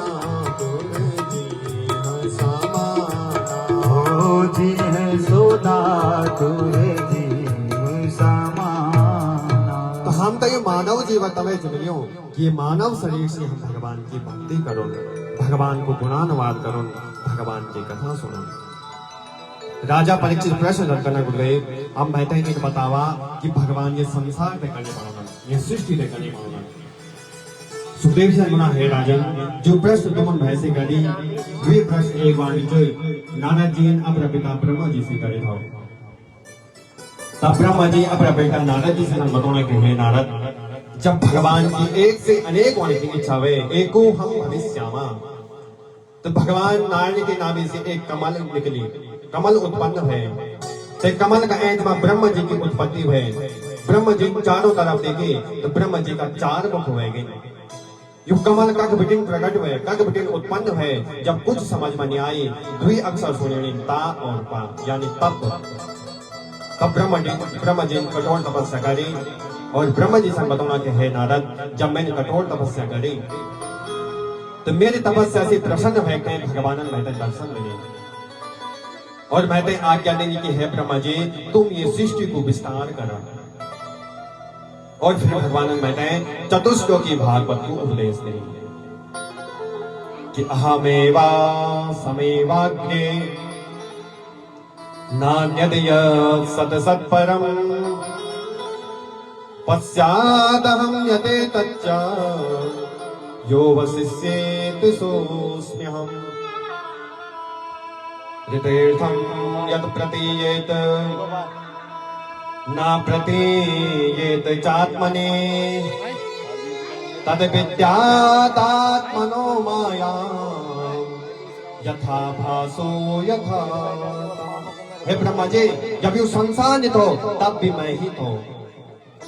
दूर जीव समाना हो जी है सोदा दूर जीव समाना। तो हम तो ये मानव जीवन तमें चुन लियो कि ये मानव शरीर से हम भगवान की भक्ति करो, भगवान को गुणानुवाद करो, भगवान की कथा सुनो। राजा परीक्षित प्रश्न करना गुरुदेव अब मैं तो इन्हें बतावा कि भगवान ये संसार पे करने पाऊंगा, ये सृष्टि पे करने पाऊंगा। सुखदेव से गुना है राजन, जो प्रश्न तुम भैसे करी वे प्रश्न एक वाणी जो नारद जी अपने पिता ब्रह्मा जी से करे था। तब ब्रह्मा जी अपने बेटा नारद जी से बताने के हे नारद, जब भगवान की एक से अनेक वाणी की इच्छा हुए एको हम भविष्यामा, तो भगवान नारायण के नाभि से एक कमल निकली, कमल उत्पन्न है। ते कमल का एंड में ब्रह्म जी की उत्पत्ति हुए। ब्रह्म जी चारों तरफ देखे तो ब्रह्म जी का चार मुख हुए। यु कमल कक बिटिन प्रकट हुए, कक बिटिन उत्पन्न हुए। जब कुछ समझ में नहीं आई द्वि अक्षर सुने ता और पा यानी तप। तब ब्रह्म जी कठोर तपस्या करी और ब्रह्म जी से बताना कि हे नारद, जब मैंने कठोर तपस्या करी तो मेरी तपस्या से प्रसन्न हुए कि भगवान में दर्शन मिले और मैं आज्ञा देंगी कि हे ब्रह्मा जी तुम ये सृष्टि को विस्तार करो। और फिर भगवान में चतुष्टों की भागवत को उपदेश देंगे कि अहमेवा समेवाग्ने नान्यदय सत सत्परम पश्चादहं यते तच्च यो वसिष्येत सोऽस्म्यहम् ऋतेर्थं यत् प्रतीयेत न प्रतीयेत चात्मने तद् विद्यादात्मनो माया यथा भासो यथा। हे ब्रह्मा जी, जब यू संसार नहीं तो तब भी मैं ही तो,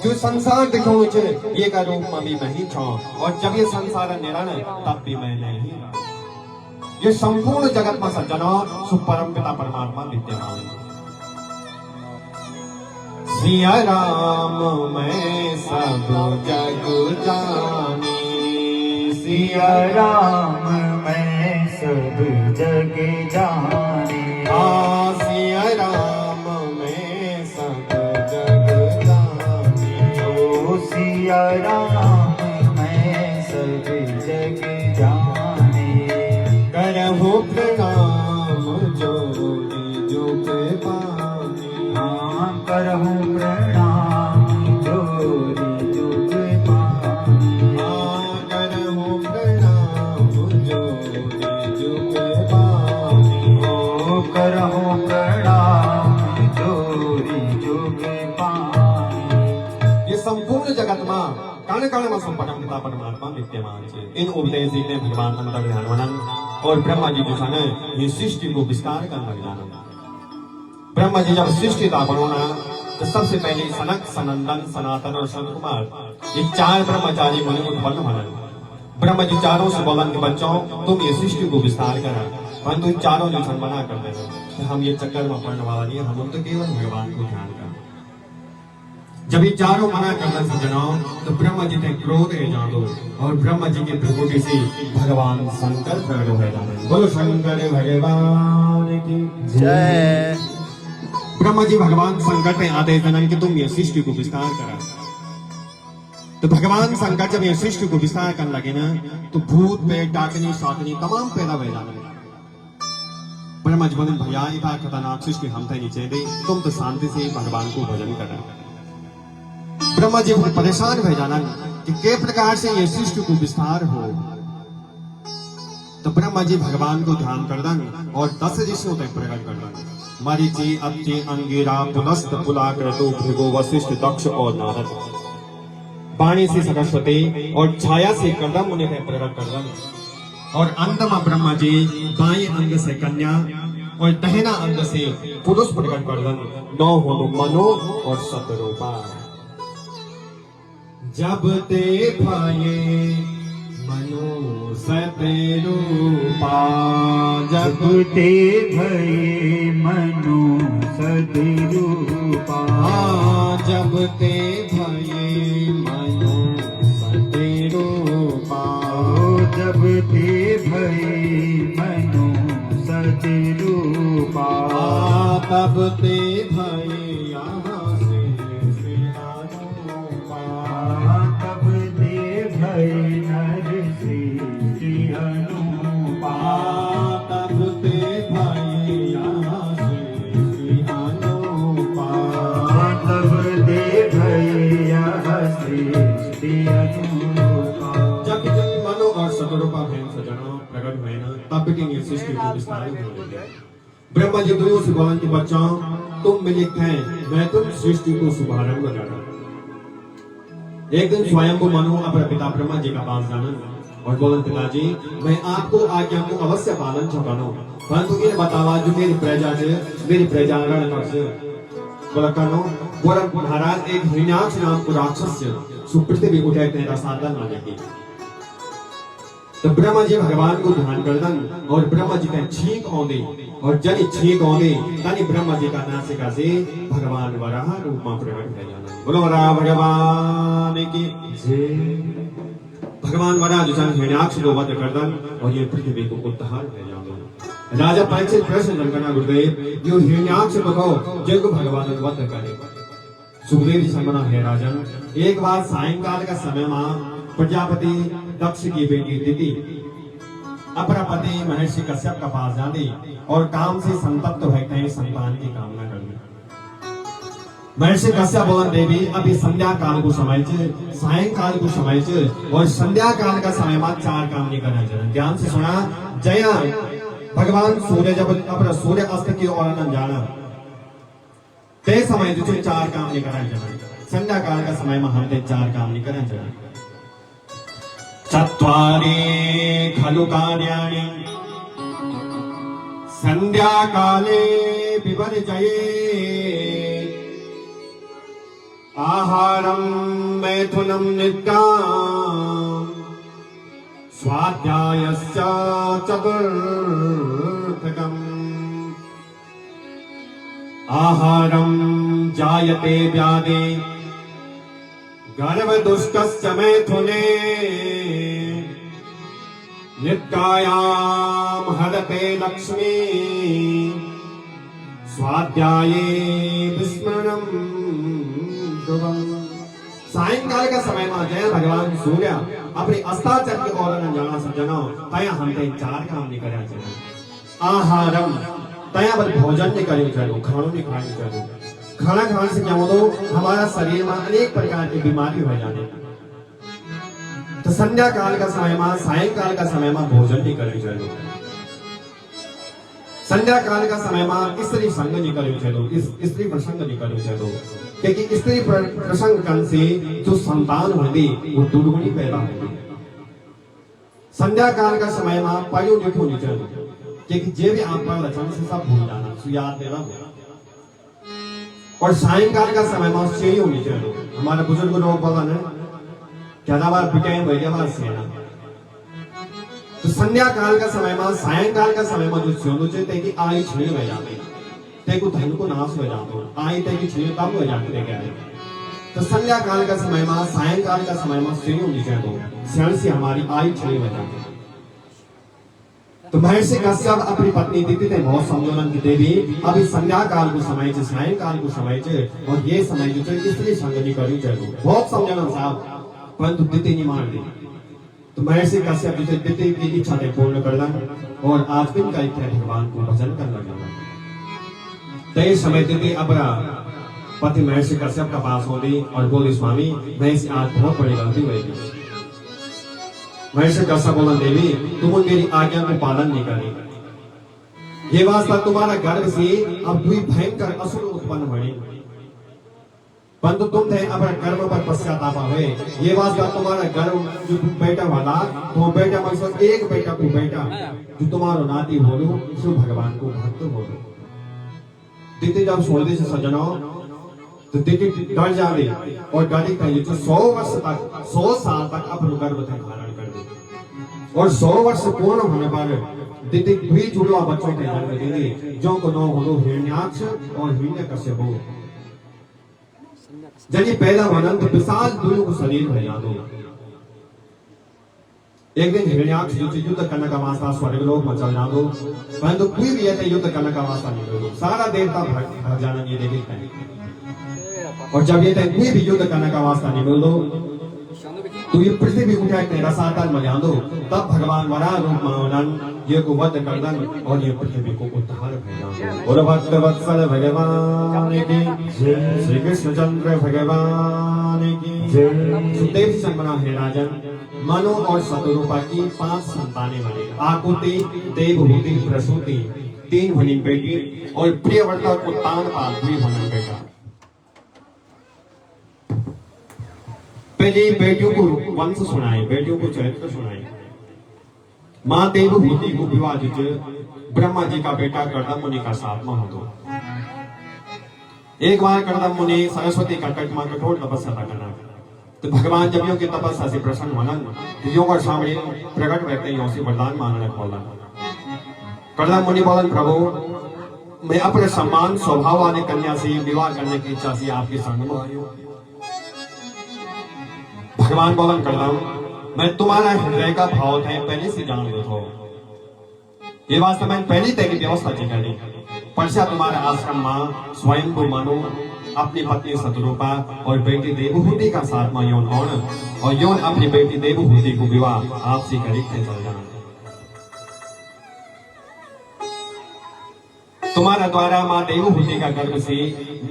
जो संसार दिखो ये का रूप में भी मैं ही छो, और जब ये संसार निरण तब भी मैं नहीं। ये संपूर्ण जगत में सज्जनों सुपरम पिता परमात्मा विद्यमान। सिया राम मैं सब जग जानी, सिया राम मैं सब जग जानी। सिया राम मैं सब जग जानी। ओ सिया राम मैं सब जग जानी। करहु प्रणाम जोड़ी जुग पानी। करहु प्रणाम जोड़ी जुग पानी। करहु प्रणाम जोड़ी जुग पानी। करहु प्रणाम जोड़ी जुग पानी। ये संपूर्ण जगत में कण कण में संपन्न पिता परमात्मा विद्यमान है। इन उपदेश ने भगवान अंतर ध्यान वनन और ब्रह्मा जी जो है ये सृष्टि को विस्तार करना जाना। ब्रह्मा जी जब सृष्टि का बनाना तो सबसे पहले सनक, सनंदन, सनातन और संत कुमार ये चार ब्रह्मचारी मुनि उत्पन्न बने। ब्रह्मा जी चारों से बोलन के बच्चों तुम ये सृष्टि को विस्तार करा, परंतु चारों जो मना करते थे कि हम ये चक्कर में पड़ने वाला नहीं, हम तो केवल भगवान को ध्यान कर। जब ये चारों मना करना सजनाओ तो ब्रह्मा जी ने क्रोध है जानो और ब्रह्मा जी की प्रकृति से भगवान शंकर प्रकट हो जाने। बोलो शंकर भगवान की जय। ब्रह्मा जी भगवान शंकर पे आदेश देना कि तुम ये सृष्टि को विस्तार करा। तो भगवान शंकर जब ये सृष्टि को विस्तार करने लगे ना तो भूत पे डाकनी शाकनी तमाम पैदा हो जाने। ब्रह्मा जी बोले भैया इतना खतरनाक सृष्टि हम तो नहीं चाहिए, तुम तो शांति से भगवान को भजन करा। ब्रह्मा जी बहुत परेशान हो जाना कि के प्रकार से ये सृष्टि को विस्तार हो। तो ब्रह्मा जी भगवान को ध्यान कर दन और 10 ऋषियों तक प्रकट कर दन। मरीचि, अत्रि, अंगिरा, पुलस्त, पुलाकृतु, भृगु, वशिष्ठ, दक्ष और नारद। वाणी से सरस्वती और छाया से कर्दम उन्हें प्रकट कर दन और अंत में ब्रह्मा जी बाएं अंग से कन्या और दहिना अंग से पुरुष प्रकट कर दन। 9 होनु मनो और सतरूपा। जब ते भाये मनो सतरूपा। जब ते भये मनो सतरूपा। जब ते भये ते भई मनु सति रूपा तब ते भई यहाँ से अनुपा तब ते भई नर सृष्टि अनुपा तब ते भई यहाँ से अनुपा तब ते भई यह सृष्टि अनुपा जब जब मनो और सतरूपा भेन सजनों प्रकट हुए न तब की सृष्टि को विस्तारित हो गई। ब्रह्मा जी दोनों से बोलन कि बच्चों तुम मिलित हैं मैं तुम सृष्टि को शुभारंभ करा। एक दिन स्वयं को मनु अपने पिता ब्रह्मा जी का पास जाना और बोलन पिताजी मैं आपको आज्ञा को अवश्य पालन चुकानो परंतु इन बतावा जो मेरी प्रजा रण कर बोला कनो बोला महाराज एक हिरण्याक्ष नाम को राक्षस सुपृथ्वी उठे तेरा साधन आने की। तो ब्रह्मा जी भगवान को ध्यान करदन और ब्रह्मा जी का छींक औंदे और जनी छींक औंदे तनी ब्रह्मा जी का नासिका से भगवान वराह रूप में प्रकट हो जाना। बोलो वराह भगवान की जय। भगवान वराह जो सन हिरण्याक्ष को वध करदन और ये पृथ्वी को उद्धार हो जाना। राजा परीक्षित प्रश्न जनगणना गुरुदेव यो हिरण्याक्ष बताओ जय को भगवान वध करे। सुखदेव जी संबना है राजन एक बार सायंकाल का समय में प्रजापति दक्ष की बेटी दिति अपना पति महर्षि कश्यप का पास जाती और काम से संतप्त होकर संतान की कामना करती। महर्षि कश्यप बोलन देवी अभी संध्या काल को समय सायंकाल को समय और संध्या काल का समय में 4 काम नहीं करना चाहिए। ध्यान से सुना जया भगवान सूर्य जब अपना सूर्य अस्त की ओर न जाना ते समय जो 4 काम नहीं करना चाहिए। संध्या काल का समय में हम 4 काम नहीं करना चाहिए। चत्वारि खलु कार्याणि संध्याकाले विवर्जये आहारं मैथुनं निद्रां स्वाध्यायश्च चतुर्थकम् आहारं जायते व्याधे गर्भदुष्टश्च मैथुने नित्यायाम हरते लक्ष्मी स्वाध्याये विस्मरणम ध्रुवम। सायंकाल का समय में जय भगवान सूर्य अपने अस्ताचल की ओर न जाना सज्जनों तया हम 4 काम नहीं करना चाहिए। आहारम तया बल भोजन नहीं करनी चाहिए खाना नहीं खानी चाहिए। खाना खाने से क्या होता हमारा शरीर में अनेक प्रकार की बीमारी हो जाने। तो संध्या काल का समय में सायंकाल का समय में भोजन नहीं करनी चाहिए। संध्या काल का समय में स्त्री संग नहीं करनी चाहिए स्त्री प्रसंग नहीं करनी चाहिए क्योंकि स्त्री प्रसंग करने से जो संतान होती वो दुर्गुणी पैदा होती। संध्या काल का समय में पयो नहीं होनी चाहिए क्योंकि जे भी आप पर लक्षण से सब भूल जाना सुयाद देना। और सायंकाल का समय में सही होनी चाहिए। हमारे बुजुर्ग लोग बोला ना ज्यादा बार पिटाई बढ़िया बार सेना। तो संध्या काल का समय में सायंकाल का समय में जो सोनो चाहिए कि आई छीन हो जाते ते को धन को नाश हो जाते आई ते की छीन कम हो जाते क्या है। तो संध्या काल का समय में सायंकाल का समय में सही होनी चाहिए शरण से हमारी आई छीन हो जाती। तो महर्षि कश्यप अपनी पत्नी दिति ने बहुत समझौलन की देवी अभी संध्या काल को समय सायंकाल को समय और ये समय जो स्त्री संग नहीं करनी चाहिए बहुत समझौलन साहब परंतु दिति नहीं मान दी। तो महर्षि कश्यप जो दिति की इच्छा ने पूर्ण करना और आजकल का इच्छा भगवान को भजन करना चाहता। तय समय दिति अपना पति महर्षि कश्यप का पास हो गई और बोली स्वामी मैं इस आज बहुत बड़ी गलती हुई। महर्षि कश्यप बोला देवी तुम मेरी आज्ञा को पालन नहीं करी। ये वास्ता तुम्हारा गर्भ से अब 2 भयंकर असुर उत्पन्न हुए परंतु तुम थे अपने कर्म पर पश्चाताप हुए। ये वास्ता तुम्हारा गर्भ जो बेटा वाला तो बेटा मतलब एक बेटा को बेटा जो तुम्हारा नाती बोलो सो भगवान को भक्त बोलो। दिति जब सोलदे से सज्जनों तो दिति डर जावे और डरी कही जो 100 वर्ष तक 100 साल तक अपने गर्भ धारण कर दे और 100 वर्ष पूर्ण होने पर दिति 2 जुड़वा बच्चों के जन्म देंगे जो को नाम हो हिरण्याक्ष और हिरण्यकश्यप हो। जब पैदा होना तो विशाल दुर्यों को शरीर हो जाते एक दिन हिरण्याक्ष युद्ध करने का वास्ता स्वर्गलोक में चल जाओ, परंतु कोई भी ऐसे युद्ध करने का वास्ता नहीं करो, सारा देवता भाग जाना ये देखें। और जब ये कोई भी युद्ध करने का वास्ता नहीं बोल दो, तो ये पृथ्वी उठा के रसातल में जान दो, तब भगवान वराह रूप में ये को वध कर दन और ये पृथ्वी को उद्धार भेजा। और भक्त वत्सल भगवान की जय, श्री कृष्णचंद्र भगवान की जय। सुदेव संबना है राजन, मनु और शतरूपा की 5 संतानें बने, आकुति, देवहूति, प्रसूति, 3 भनी बेटी और प्रियव्रता को तानपाल 2 भनी बेटा। पहले बेटियों को वंश सुनाए, बेटियों को चरित्र सुनाए। माँ देवहूति को विवाह ब्रह्मा जी का बेटा कर्दम मुनि का 7वां हो। एक बार कर्दम मुनि सरस्वती का कठोर तपस्या करना, तो भगवान जब की तपस्या से प्रसन्न होलन, तो यों और सामने प्रकट व्यक्ति यों से वरदान मांगने बोला। कर्दम मुनि बोलन, प्रभु मैं अपने सम्मान स्वभाव वाले कन्या से विवाह करने की इच्छा से आपके संग में आया। भगवान बोलन, कर्दम मैं तुम्हारा हृदय का भाव है पहले से जान लो हो, ये वास्तव में पहले तेरी व्यवस्था थी करनी। परसा तुम्हारे आश्रम में स्वयं को मानो अपनी पत्नी शतरूपा और बेटी देवहूति का 7वां यौन होना, और यौन अपनी बेटी देवहूति को विवाह आपसे करके चल जाना। तुम्हारा द्वारा माँ देवहूति का गर्भ से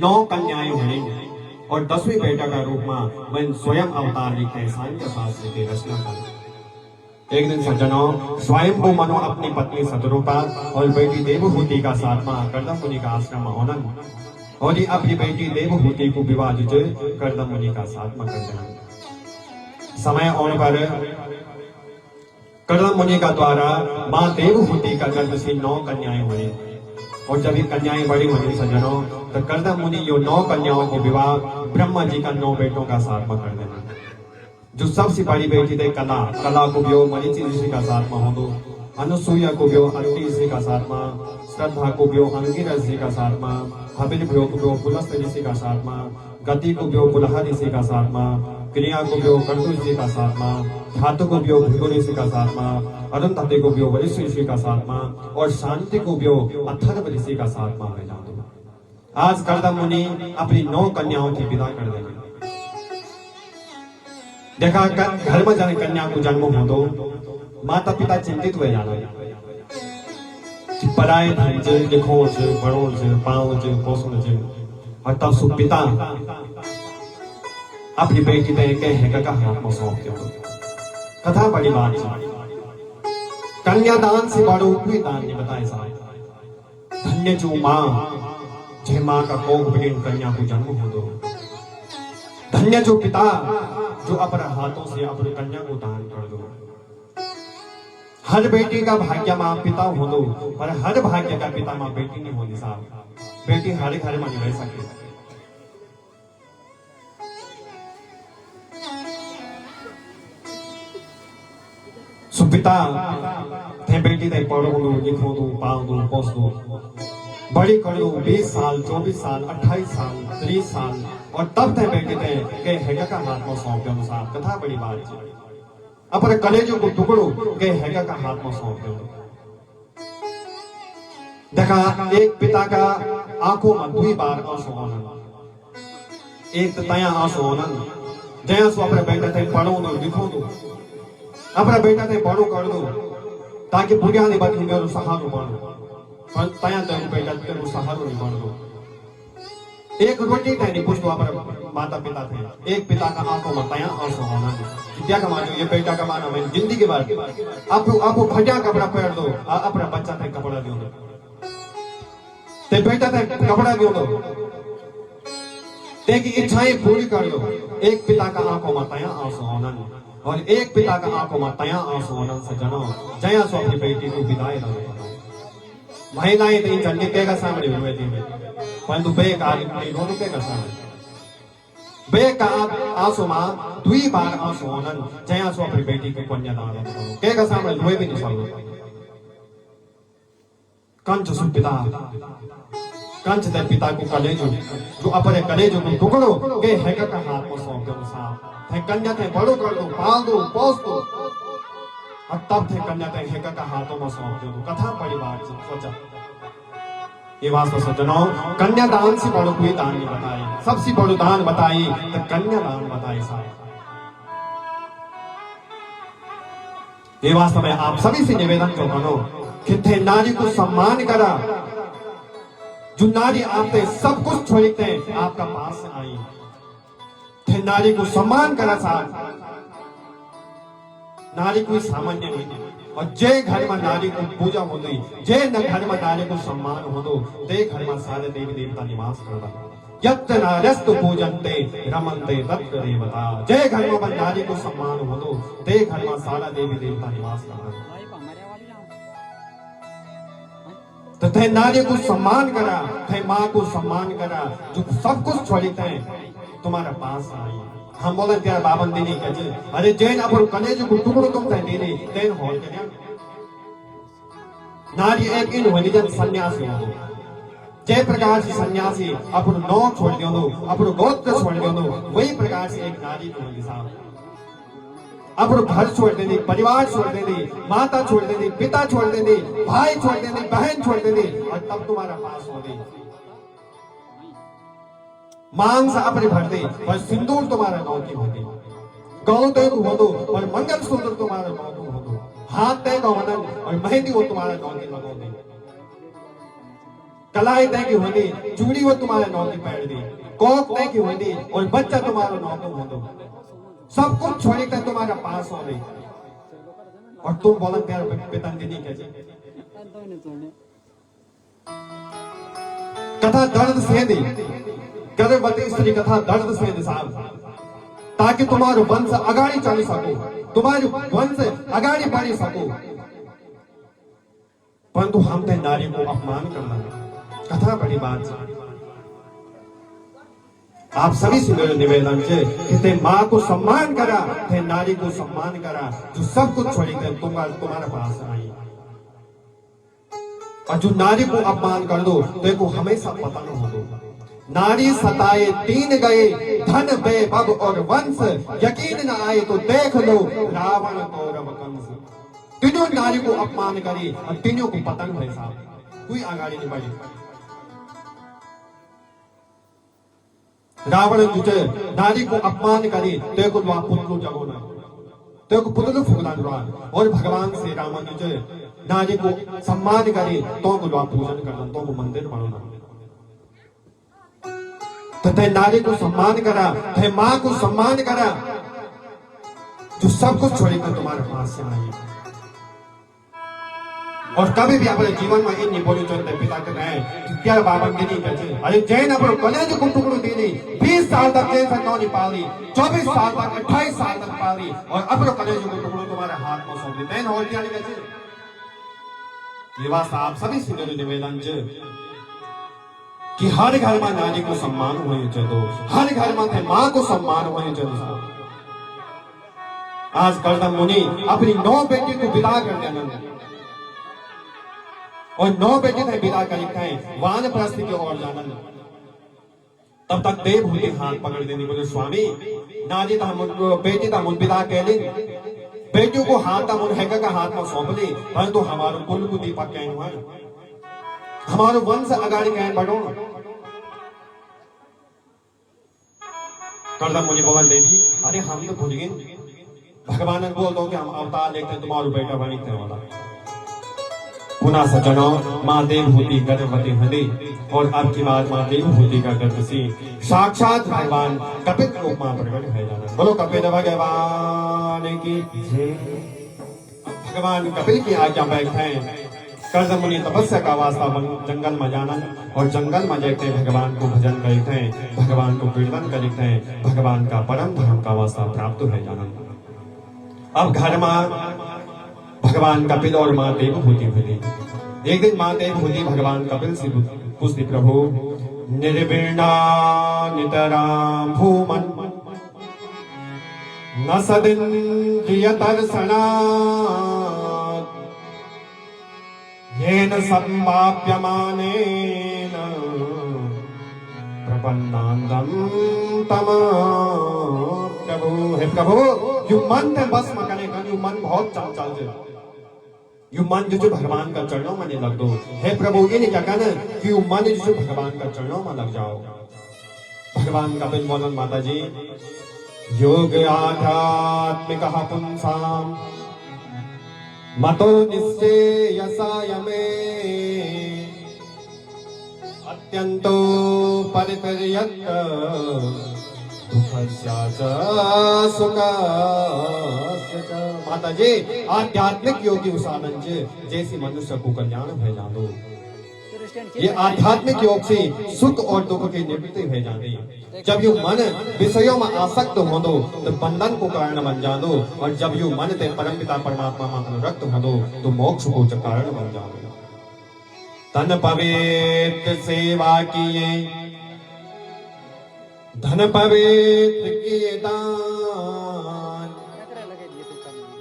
9 कन्याएं बनेंगी और 10वें बेटा का रूप में मैं स्वयं अवतार लिखते सांख्य शास्त्र की रचना कर। एक दिन सज्जनों, स्वयं को मनो अपनी पत्नी शतरूपा और बेटी देवहूति का 7वां कर्दम मुनि का आश्रम में होना, और ये अपनी बेटी देवहूति को विवाह कर्दम मुनि का 7वां कर देना। समय आने पर कर्दम मुनि का द्वारा माँ देवहूति का गर्भ से 9 कन्याएं हुई, और जब ये कन्याएं बड़ी होने सज्जनों, तो कर्दम मुनि यो 9 कन्याओं को विवाह ब्रह्मा जी का 9 बेटों का 7वां कर देना। जो सबसे बड़ी बेटी थे कला को व्यो मरीचि ऋषि का 7वां हो दो, अनुसूया को व्यो अत्रि ऋषि का 7वां, श्रद्धा को व्यो अंगिरा ऋषि का 7वां, हविल व्यो को व्यो पुलस्त ऋषि का 7वां, गति को व्यो पुलह ऋषि का 7वां, क्रिया को व्यो कर्तु ऋषि का 7वां, धातु को व्यो भृगु ऋषि का 7वां, अरुंधति को व्यो वरिष्ठ ऋषि का 7वां, और शांति को व्यो अथर्व ऋषि का 7वां है। आज कर्दम मुनि अपनी 9 कन्याओं की विदा कर देंगे। देखा घर में जाने कन्या को जन्म हो दो, माता पिता चिंतित हुए जाना कि पराए धन से लिखो से बड़ों से पाँव से पोषण से, और तब सु पिता अपनी बेटी के है का हाथ में सौंप दो। कथा बड़ी बात है, कन्यादान से बड़ो कोई दान नहीं बताए साहब। धन्य जो माँ, जय माँ का कोख बिगिन कन्या को जन्म हो दो। धन्य जो पिता, जो अपने हाथों से अपनी कन्या को दान कर दो। हर बेटी का भाग्य माँ पिता हो दो, पर हर भाग्य का पिता माँ बेटी नहीं होनी साहब। बेटी हर घर में नहीं रह सके। सुपिता थे बेटी थे पढ़ो दो, लिखो दो, पाल दो, पोस दो, बड़ी कर दो। 20 साल, 24 साल, 28 साल, 30 साल, और तब थे बेटे थे के हैगा का हाथ में सौंप दो साहब। कथा बड़ी बात है। अपने कलेजों को टुकड़ो के हैगा का हाथ में सौंप दो। देखा एक पिता का आंखों में 2 बार आंसू आनंद, एक तया आंसू आनंद, जया सो अपने बेटे थे पढ़ो दो, लिखो दो, अपना बेटा थे बड़ो कर दो, ताकि बुढ़िया नहीं बनी मेरे सहारो बनो, पर तया तेरे बेटा तेरे सहारो नहीं बन दो। एक रोटी थे नहीं पूछ दो अपने माता पिता थे। एक पिता का आंखों में तया आंसू होना, क्या कमा दो ये बेटा का माना मैं जिंदगी के बाद आपको भटिया कपड़ा पहन दो, अपना बच्चा थे कपड़ा दो, ते बेटा थे कपड़ा दो, तेरी इच्छाएं पूरी कर दो। एक पिता का आंखों में तया आंसू होना, और एक पिता का आंखों में तया आंसू होना सज्जनों, जया सो अपनी बेटी को विदाई दो। महिलाएं तो चंडी के सामने हुए थी, परंतु बेकार दोनों के सामने बेकार आंसू मां 2 बार आंसू होना, जया सो अपनी बेटी को कन्यादान के सामने हुए भी नहीं सकते। कंच सुपिता, कंच दे पिता को कलेजो, जो अपने कलेजो को टुकड़ो के हैका का हाथ में सौंप दो साहब। थे कन्या थे बड़ो कर दो, पाल दो, पोस दो, और तब थे कन्या ते हेका का हाथों में सौंप दो कथा परिवार से सोचा ये वास्तव सज्जनों कन्यादान से बड़ो कोई दान नहीं बताए सबसे बड़ो दान बताई तो कन्यादान बताए साहब ये वास्तव में आप सभी से निवेदन जो करो कि थे नारी को सम्मान करा जो नारी आपने सब कुछ छोड़ते आपका पास आई थे नारी को सम्मान करा साहब नारी कोई सामान्य नहीं और जे घर में नारी को पूजा हो गई जे न घर में नारी को सम्मान हो दो ते घर में सारे देवी देवता निवास करता यत्र नारस्तु पूजन्ते रमन्ते तत्र देवता जे घर में नारी को सम्मान हो दो ते घर में सारा देवी देवता निवास करता तो थे नारी को सम्मान करा थे माँ को सम्मान करा जो सब कुछ छोड़ते हैं तुम्हारा पास आई हम बोले त्यार बाबन देने का जी अरे जैन अपन कलेज को टुकड़ो तुम तय देने तेन हो गया नारी एक इन होनी जन सन्यासी हो जय प्रकार से सन्यासी अपन नौ छोड़ दियो दो अपन गोत्र छोड़ दियो दो वही प्रकार से एक नारी को होगी साहब अपन घर छोड़ देने परिवार छोड़ देने माता छोड़ देने पिता छोड़ देने भाई छोड़ देने बहन छोड़ देने और तब तुम्हारा पास हो गई मांग से अपने भर दे पर सिंदूर तुम्हारा नौ की होगी गौ तय हो दो और मंगल सूत्र तुम्हारा नौ की हो दो हाथ तय का वनन और मेहंदी वो तुम्हारा नौ की लगो दे कलाई तय की होगी चूड़ी वो तुम्हारे नौ की पैर दी कोक तय की होगी और बच्चा तुम्हारा नौ की हो दो सब कुछ छोड़ी कर तुम्हारा पास हो गई और तुम बोलन प्यार पितांजलि कैसे कथा दर्द से दी गर्भवती स्त्री कथा दर्द से दी साहब ताकि तुम्हारो वंश अगाड़ी चली सको तुम्हारो वंश अगाड़ी बढ़ी सको परंतु हम ते नारी को अपमान करना कथा बड़ी बात है आप सभी से मेरा निवेदन है कि ते माँ को सम्मान करा ते नारी को सम्मान करा जो सब कुछ छोड़ी कर तुम्हारे पास आई और जो नारी को अपमान कर दो तो को हमेशा पतन हो दो नारी सताए तीन गए धन वैभव और वंश यकीन न आए तो देख लो रावण कौरव कंस तीनों नारी को अपमान करे और तीनों को पतन हुए साहब कोई आगाड़ी नहीं बढ़ी रावण तुझे नारी को अपमान करे ते को पुतलू जगोना ते को पुतलू फुगलान रहा और भगवान श्री राम तुझे नारी को सम्मान करे तो को पूजन करना तो को मंदिर बनाना तो ते नारी को सम्मान करा ते माँ को सम्मान करा जो सब कुछ छोड़कर तुम्हारे पास से आई और कभी भी अपने जीवन में इन बोली चलते पिता कहते हैं क्या बाबन देनी कहते अरे जैन अपन कलेज को टुकड़ो देनी 20 साल तक जैन संतान नहीं पाली 24 साल तक 28 साल तक पाली और अपने कलेज को टुकड़ो तुम्हारे हाथ में सौंप दी जैन हो गया कहते ये बात आप सभी से मेरे निवेदन है कि हर घर में नारी को सम्मान होने चाहिए हर घर में माँ को सम्मान होने चाहिए आज गर्दन मुनि अपनी 9 बेटी को विदा कर देना और 9 बेटी थे विदा करते हैं वानप्रस्थ की ओर जाना तब तक देवभूति हाथ पकड़ देनी बोले स्वामी नारी बेटी था मुन विदा कह ली बेटियों को हाथ मुन हैगा का हाथ में सौंप ली परंतु हमारो कुल को दीपक कह हुआ हमारो वंश अगाड़ी कह बढ़ो कर्दम मुनि भवन देवी अरे हम तो भूल गए भगवान ने बोल दो कि हम अवतार लेते हैं तुम्हारो बेटा बनिते वाला पुनः सज्जनों माँ देवभूति गर्भवती हुई और अब की बात माँ देवभूति का गर्भ से साक्षात भगवान कपिल रूप में प्रकट है जाना बोलो कपिल भगवान की जय भगवान कपिल की आज्ञा बैठे कर्दम मुनि तपस्या का वास्ता जंगल में जाना और जंगल में जाते भगवान को भजन करते हैं भगवान को कीर्तन करते हैं भगवान का परम धर्म का वास्ता प्राप्त है जाना अब घर में भगवान कपिल और माँ देवभूति हुई एक दिन माँ देवभूति भगवान कपिल से पूछती प्रभु निर्वीणा नितराम भूमन न सदिन्द्रियदर्शना येन सम्भाव्यमानेन प्रपन्नान्दं तम प्रभु हे प्रभु जो मन में बस मकने यू मन बहुत चंचल है, यू मन जो भगवान का चरणों में नहीं लग दो। हे प्रभु ये नहीं क्या कहना कि यू मन जो भगवान का चरणों में लग जाओ। भगवान का बिल बोलन माता जी, योग आध्यात्मिक पुंसाम मतो निश्चेयसाय मे अत्यंतो परिपर्यक्त दुःखस्य च सुखस्य च। माता जी आध्यात्मिक योगी उसानंद जैसी मनुष्य को कल्याण भय जानो। ये आध्यात्मिक योग से सुख और दुख की निवृत्ति भय जाती। जब यू मन विषयों में आसक्त हो दो तो बंधन को कारण बन जा दो, और जब यू मन ते परम पिता परमात्मा में अनुरक्त हो दो तो मोक्ष को कारण बन जा दो। तन पवित्र सेवा किए धन पवित्र किए दान,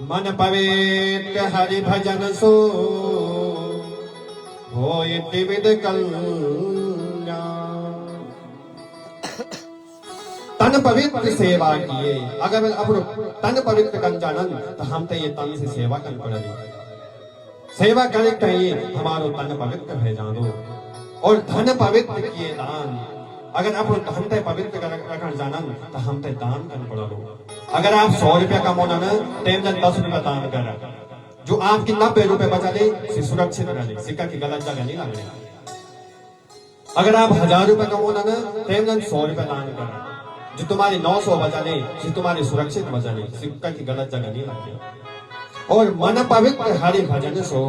मन पवित्र हरि भजन सो होय त्रिविध कल्याण। तन पवित्र सेवा किए, अगर अब तन पवित्र कर जानन तो हम तो ये तन से सेवा कर पड़ेगी। सेवा करे कहिए हमारो तन पवित्र भय जानो। और धन पवित्र किए दान, अगर आप धन ते पवित्र कर जानन तो हम ते दान कर पड़ो। अगर आप 100 रुपया कमाना ना तेम 10 रुपया दान कर, जो आपकी 90 रुपए बचा ले से सुरक्षित रहे, सिक्का की गलत जगह नहीं लगने। अगर आप 1000 रुपए कमाना ना तेम 100 रुपया दान कर, जो तुम्हारी 900 बचा ले से तुम्हारी सुरक्षित बचा ले, सिक्का की गलत जगह नहीं लगने। और मन पवित्र हरि भजन सो,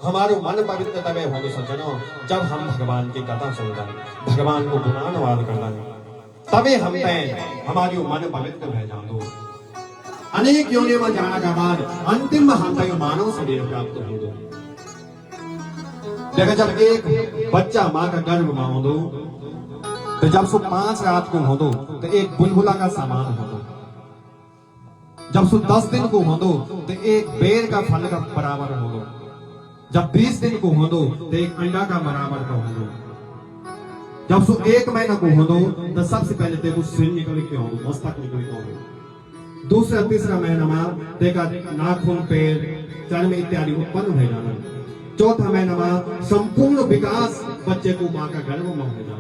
हमारो मन पवित्र तबे होने सज्जनों जब हम भगवान की कथा सुनते, भगवान को गुणानुवाद करते, तबे हम हमारी मन पवित्र भय जानो। अनेक योनि में जाना के बाद अंतिम हम मानव शरीर प्राप्त हो दो। देखा जब एक बच्चा माँ का गर्भ में हो दो तो जब सो 5 रात को हो दो तो एक बुलबुला का सामान हो दो। जब सो 10 दिन को हो दो तो एक बेर का फल का बराबर हो दो। जब 20 दिन को हो दो तो एक अंडा का बराबर का हो दो। जब सो 1 महीना को हो दो तो सबसे पहले तेरे सिर निकल के हो, मस्तक निकल के हो। दूसरा तीसरा महीना में देखा नाखून पैर चर्म इत्यादि उत्पन्न हो जाना। चौथा महीना में संपूर्ण विकास बच्चे को माँ का गर्भ में हो जाना।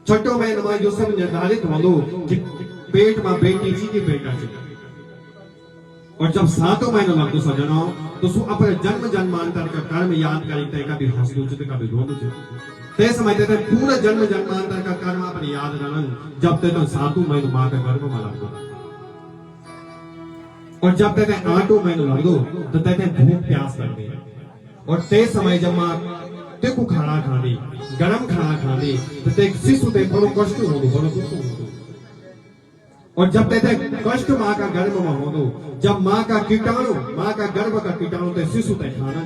छठो महीना में जो सब निर्धारित हो दो कि पेट में बेटी जी की बेटा जी। और जब 7वां महीना लग दो सजनों तो सु अपने जन्म जन्मांतर का कर्म याद करी, कभी हंसू का भी रोन ते समय ते पूरा जन्म जन्मांतर का कर्म अपने याद रनन। जब ते तो 7वां महीना माँ का गर्भ में लग दो, और जब ते 8वां महीना लग दो तो ते भूख प्यास कर दे। और ते समय जब माँ ते को खाना खाने गरम खाना खाने तो ते शिशु ते बड़ो कष्ट हो दो, बड़ो दुख हो दो। और जब ते कष्ट माँ का गर्भ में हो दो, जब माँ का कीटाणु माँ का गर्भ का कीटाणु ते शिशु ते खाना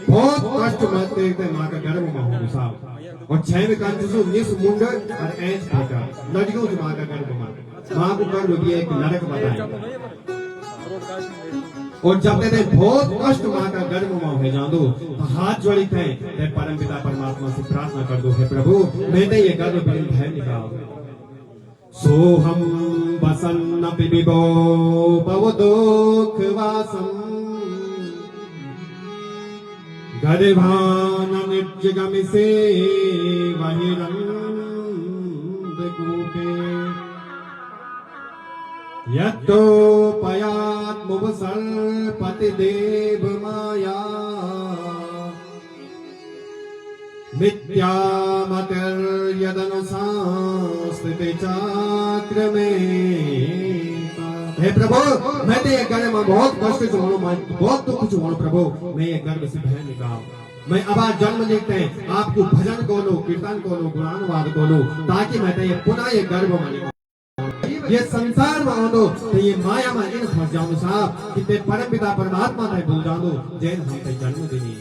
बहुत कष्ट में ते माँ का गर्भ में हो दो साहब। और 6वें कांच जो निस मुंड और ऐंच बेटा लड़कियों से माँ का गर्भ में माँ को गर्भ भी एक नरक बताए। और जब ते बहुत कष्ट माँ का गर्भ में हो जा दो तो हाथ जोड़ी थे परम पिता परमात्मा से प्रार्थना कर दो, हे प्रभु मैंने ये गर्भ भय निकाल। सोहम बसन्न पिबो भव दुख वासम गर्भान निर्जगमिसे बहिरंग कूपे यत्तोपयात् मुवसर्पति देव माया मिथ्यामतिर्यदनुसांस्थिते चाक्र में। हे प्रभु मैं तो ये गर्भ में बहुत कष्ट जोड़ू, बहुत दुख जोड़ू प्रभु, मैं ये गर्भ से भय निकाल। मैं अब जन्म लेते हैं आपको भजन को लो, कीर्तन को लो, गुणानुवाद को लो, ताकि मैं तो ये पुनः ये गर्भ में ये संसार में आनो तो ये माया में इन फंस जाऊं साहब कि ते परम पिता परमात्मा ते भूल जाऊं जैन हम ते जन्म देनी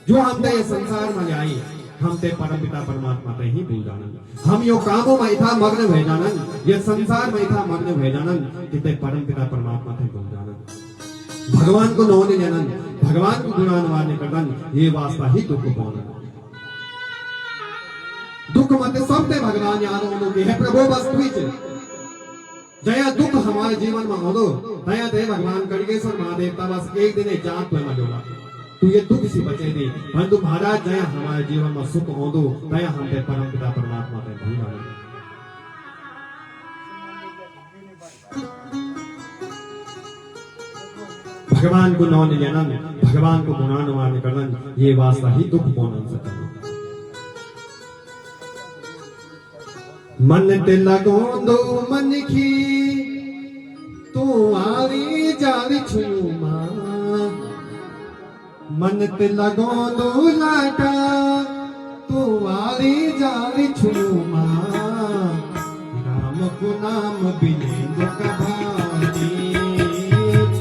जो हम ते ये संसार में आई हम ते परम पिता परमात्मा ते ही भूल जाना। हम यो कामों में इतना मग्न भय जानन, ये संसार में इतना मग्न भय जानन कि ते परम पिता परमात्मा ते भूल जानन। भगवान को नोने जानन, भगवान को गुणानुवाद नहीं करन, ये वास्ता ही दुख पाना। दुख मत सब ते भगवान याद होनो कि हे प्रभु बस तू जया दुख हमारे जीवन में हो दो तया ते भगवान कड़गेश्वर महादेवता बस एक दिन जात पे मजोला तू ये दुख सी बचे दी परंतु महाराज जया हमारे जीवन में सुख हो दो तया हम ते परम पिता परमात्मा ते भूला भगवान को नौन जनन भगवान को गुणानुमान करन ये वास्ता ही दुख बोनन सकन मन ते लगोंदो मन की तू आवी जावी छुमा मन ते लगोंदो लाटा तू आवी जावी छुमा राम को नाम बिने कभानी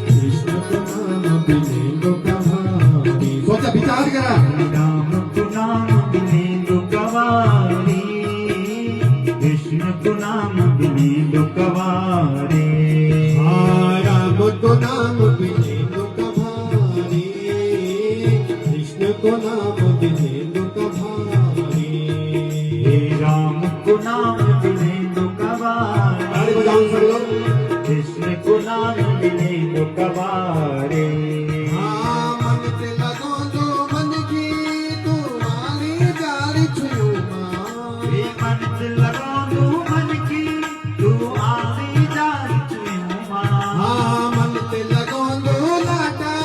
कृष्ण को नाम बिने कभानी सोचा विचार करा राम को नाम बिने दुखवारी कृष्ण को नाम बिने दुखवारे राम को नाम बिने कभानी कृष्ण को नाम बिने कभानी राम को नाम बिने दुखवारे ताली बजाओ सब लोग कृष्ण को नाम बिने दुखवारे मन ते लगो दो मन की तू आली जारी छुमा मन से लगा दो मन की तू आवी जारी चुमा मन ते लगो दो लाटा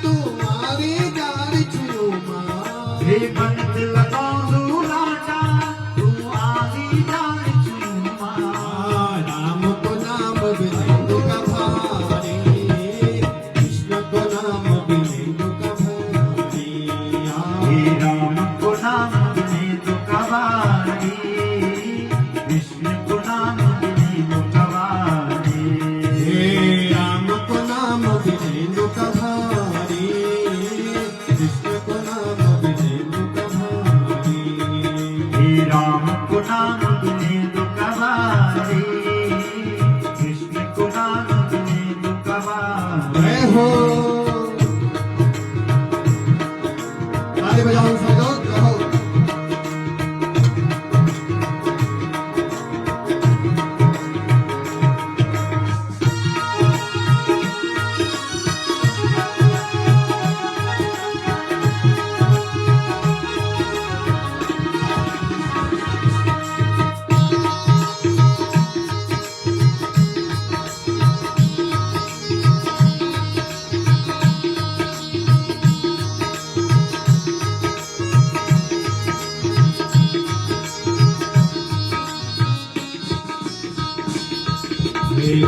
तू आली जारी छुमा मन से लगा दो लाटा तू आवी जारी चुमा राम को नाम बिंदु का भारी कृष्ण को नाम बिंदु का भारी राम को नाम बिने दुखवारी कृष्ण को नाम बिने दुखवारी राम को नाम बिंदु का भारी कृष्ण को नाम बिंदु का भारी राम को नाम बिने दुखवारी कृष्ण को नाम बिने दुखवारी जय हो ताली बजाओ सब लोग जय हो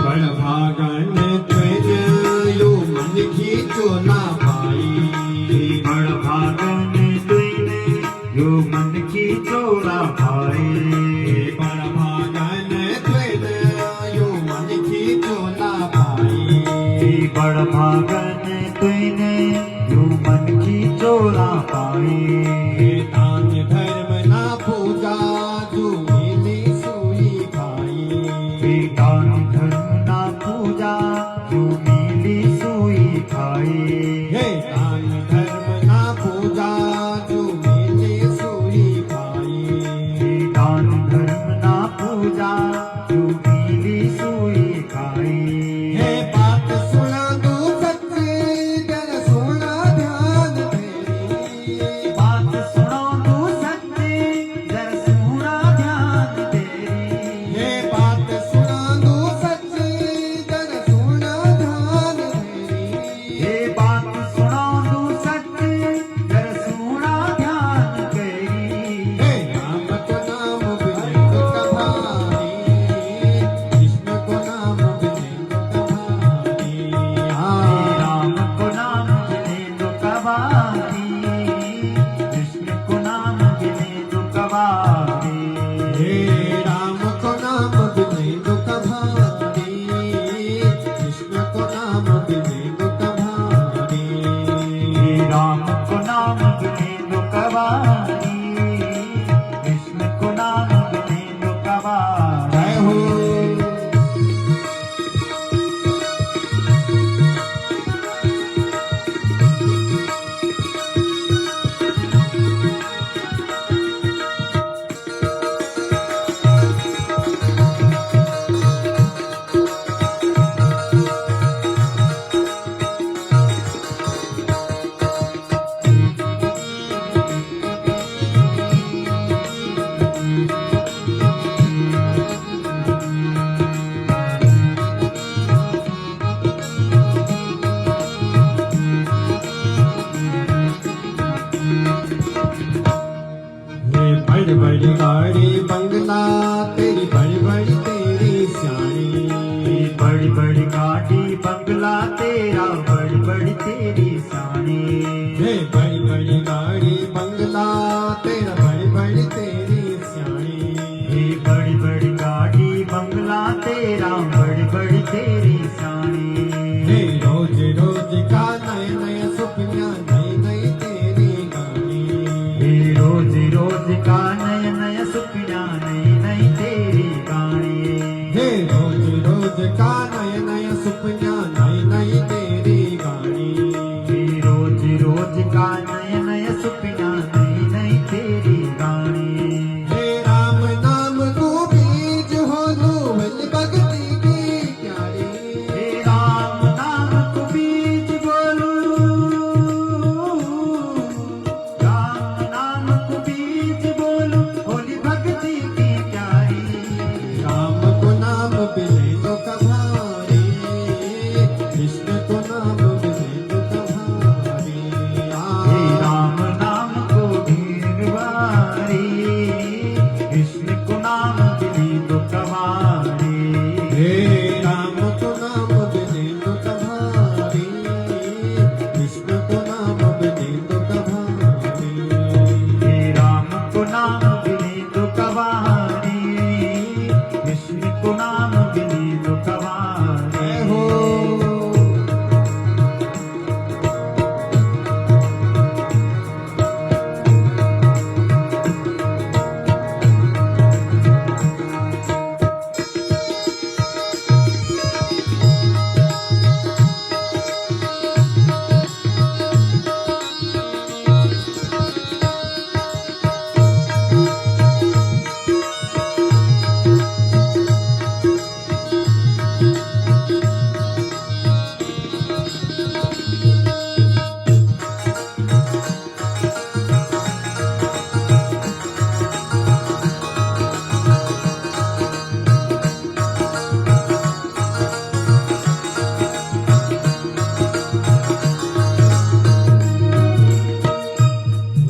बड़ भागन तेरे यो मन खींचो ना पाई बड़ भागन तुईने यो मन की चोरा भाई बड़ भागन तेरे यो मन खींचो ना पाई बड़ भागन तुईने यो मन की चोरा पाई दान धर्म ना पूजा जो मिली सुई खाई दान धर्म ना पूजा जो मिली सुई खाई हे दान धर्म ना पूजा जो मिली सुई खाई दान धर्म ना पूजा जो मिली सुई खाई हे बात सुना दो सच्चे जन सुना ध्यान तेरी बात सुनो बंगला तेरा बड़ी बड़ी तेरी शानी हे बड़ी बड़ी गाड़ी बंगला तेरा बड़ी बड़ी तेरी सियाणी हे बड़ी बड़ी गाड़ी बंगला तेरा बड़ी बड़ी तेरी शानी हे रोज रोज का नए नए सुपना नई नई तेरी गानी हे रोज रोज का नया नया सुपना नई नई तेरी गानी हे रोज रोज का नए नए सुपना नई नई तेरी गानी हे रोज रोज का नया नया सुपना नई नई तेरी गानी हे राम नाम को बीज हो नूवल भगती की प्यारी हे राम नाम को बीज बोलू राम नाम को बीज बोलू होली भक्ति की प्यारी राम को नाम बिले तो कभारी कृष्ण को नाम बिले तो कभारी हे राम नाम को गिरवारी कृष्ण को नाम बिली तो कवारी हे राम को नाम बिले तो कभारी कृष्ण को नाम बिले तो कभारी हे राम को नाम बिली तो कवारी कृष्ण को नाम बिली तो कवारी जय हो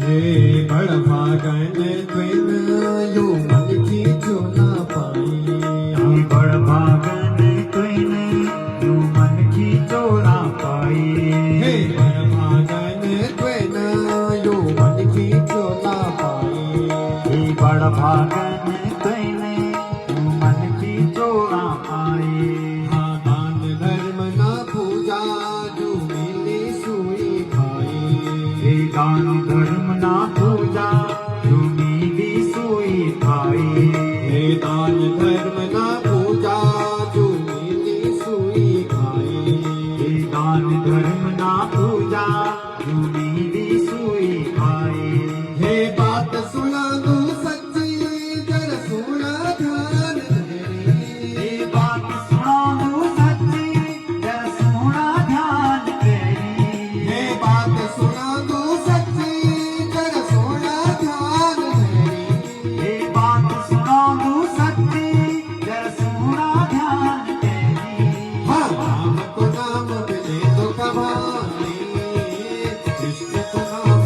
हे बड़ भागन द्विन यो मन की जो ना पाई हे बड़ भागन तुने यू मन की चोरा पाई हे बड़ भागन द्विन यो मन की जो ना पाई हे बड़ भागन तुने यू मन की चोरा पाई हाँ दान धर्म ना पूजा जो मिली सुई खाई हे दान धर्म ना पूजा जो मिली सुई खाई हे दान धर्म ना पूजा जो मिली सुई खाई हे दान धर्म ना पूजा जो मिली सुई खाई हे बात सुना तू सच्ची जरा सुना ध्यान तेरी हे बात सुना दू सच्ची जरा सुना ध्यान तेरी हे बात सुना तू सच्ची जरा सुना ध्यान तेरी हे बात सुना दू सच्ची जरा सुना ध्यान तेरी हाँ राम को नाम मिले तो कभारी कृष्ण को नाम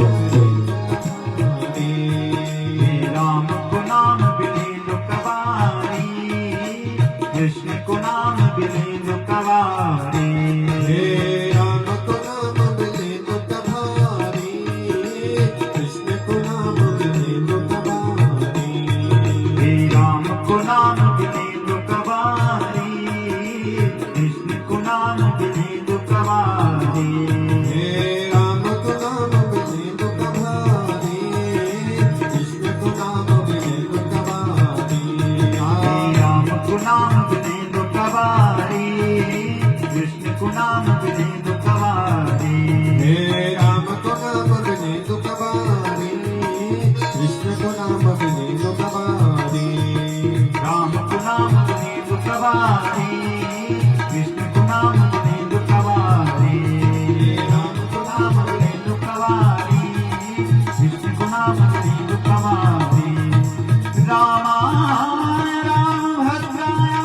मिले तो कभारी हे राम को नाम बिले लो कवारी कृष्ण को नाम बिले लो कवारी हे राम को नाम मिले तो कभारी कृष्ण को नाम मिले तो कभारी हे राम को नाम बिले लो कवारी कृष्ण को नाम बिले लो कवारी हे राम को नाम मिले तो कभारी कृष्ण को नाम मिले तो कभारी हे राम को नाम बिले लो कवारी कृष्ण को नाम बिले लो कवारी हे राम को नाम मिले तो कभारी कृष्ण को नाम मिले तो कभारी राम को नाम बिले लो कवारी कृष्ण को नाम बिले लो कवारी राम को नाम बिले लो कवारी कृष्ण को नाम बिले लो कवारी रामाय राम भद्राय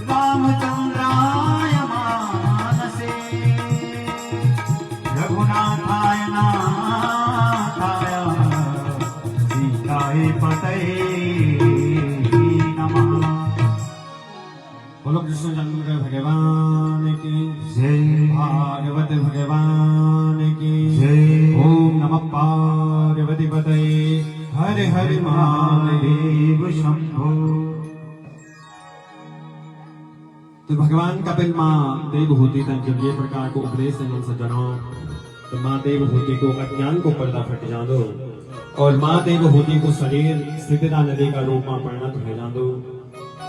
रामचंद्राय मानसे रघुनाथाय नाथाय सीताय पतये नमः। बोलो कृष्ण जन्म भगवान की जय भागवत भगवान की जय। ओम नमः पार्वती पतये हर हर महादेव। महादेव शंभो। तो भगवान कपिल माँ देवहूति तक जब ये प्रकार को उपदेश देने सज्जनों, तो माँ देवहूति को अज्ञान को पर्दा फट जा दो और माँ देवहूति को शरीर स्थितिदा नदी का रूप में परिणत हो जा दो।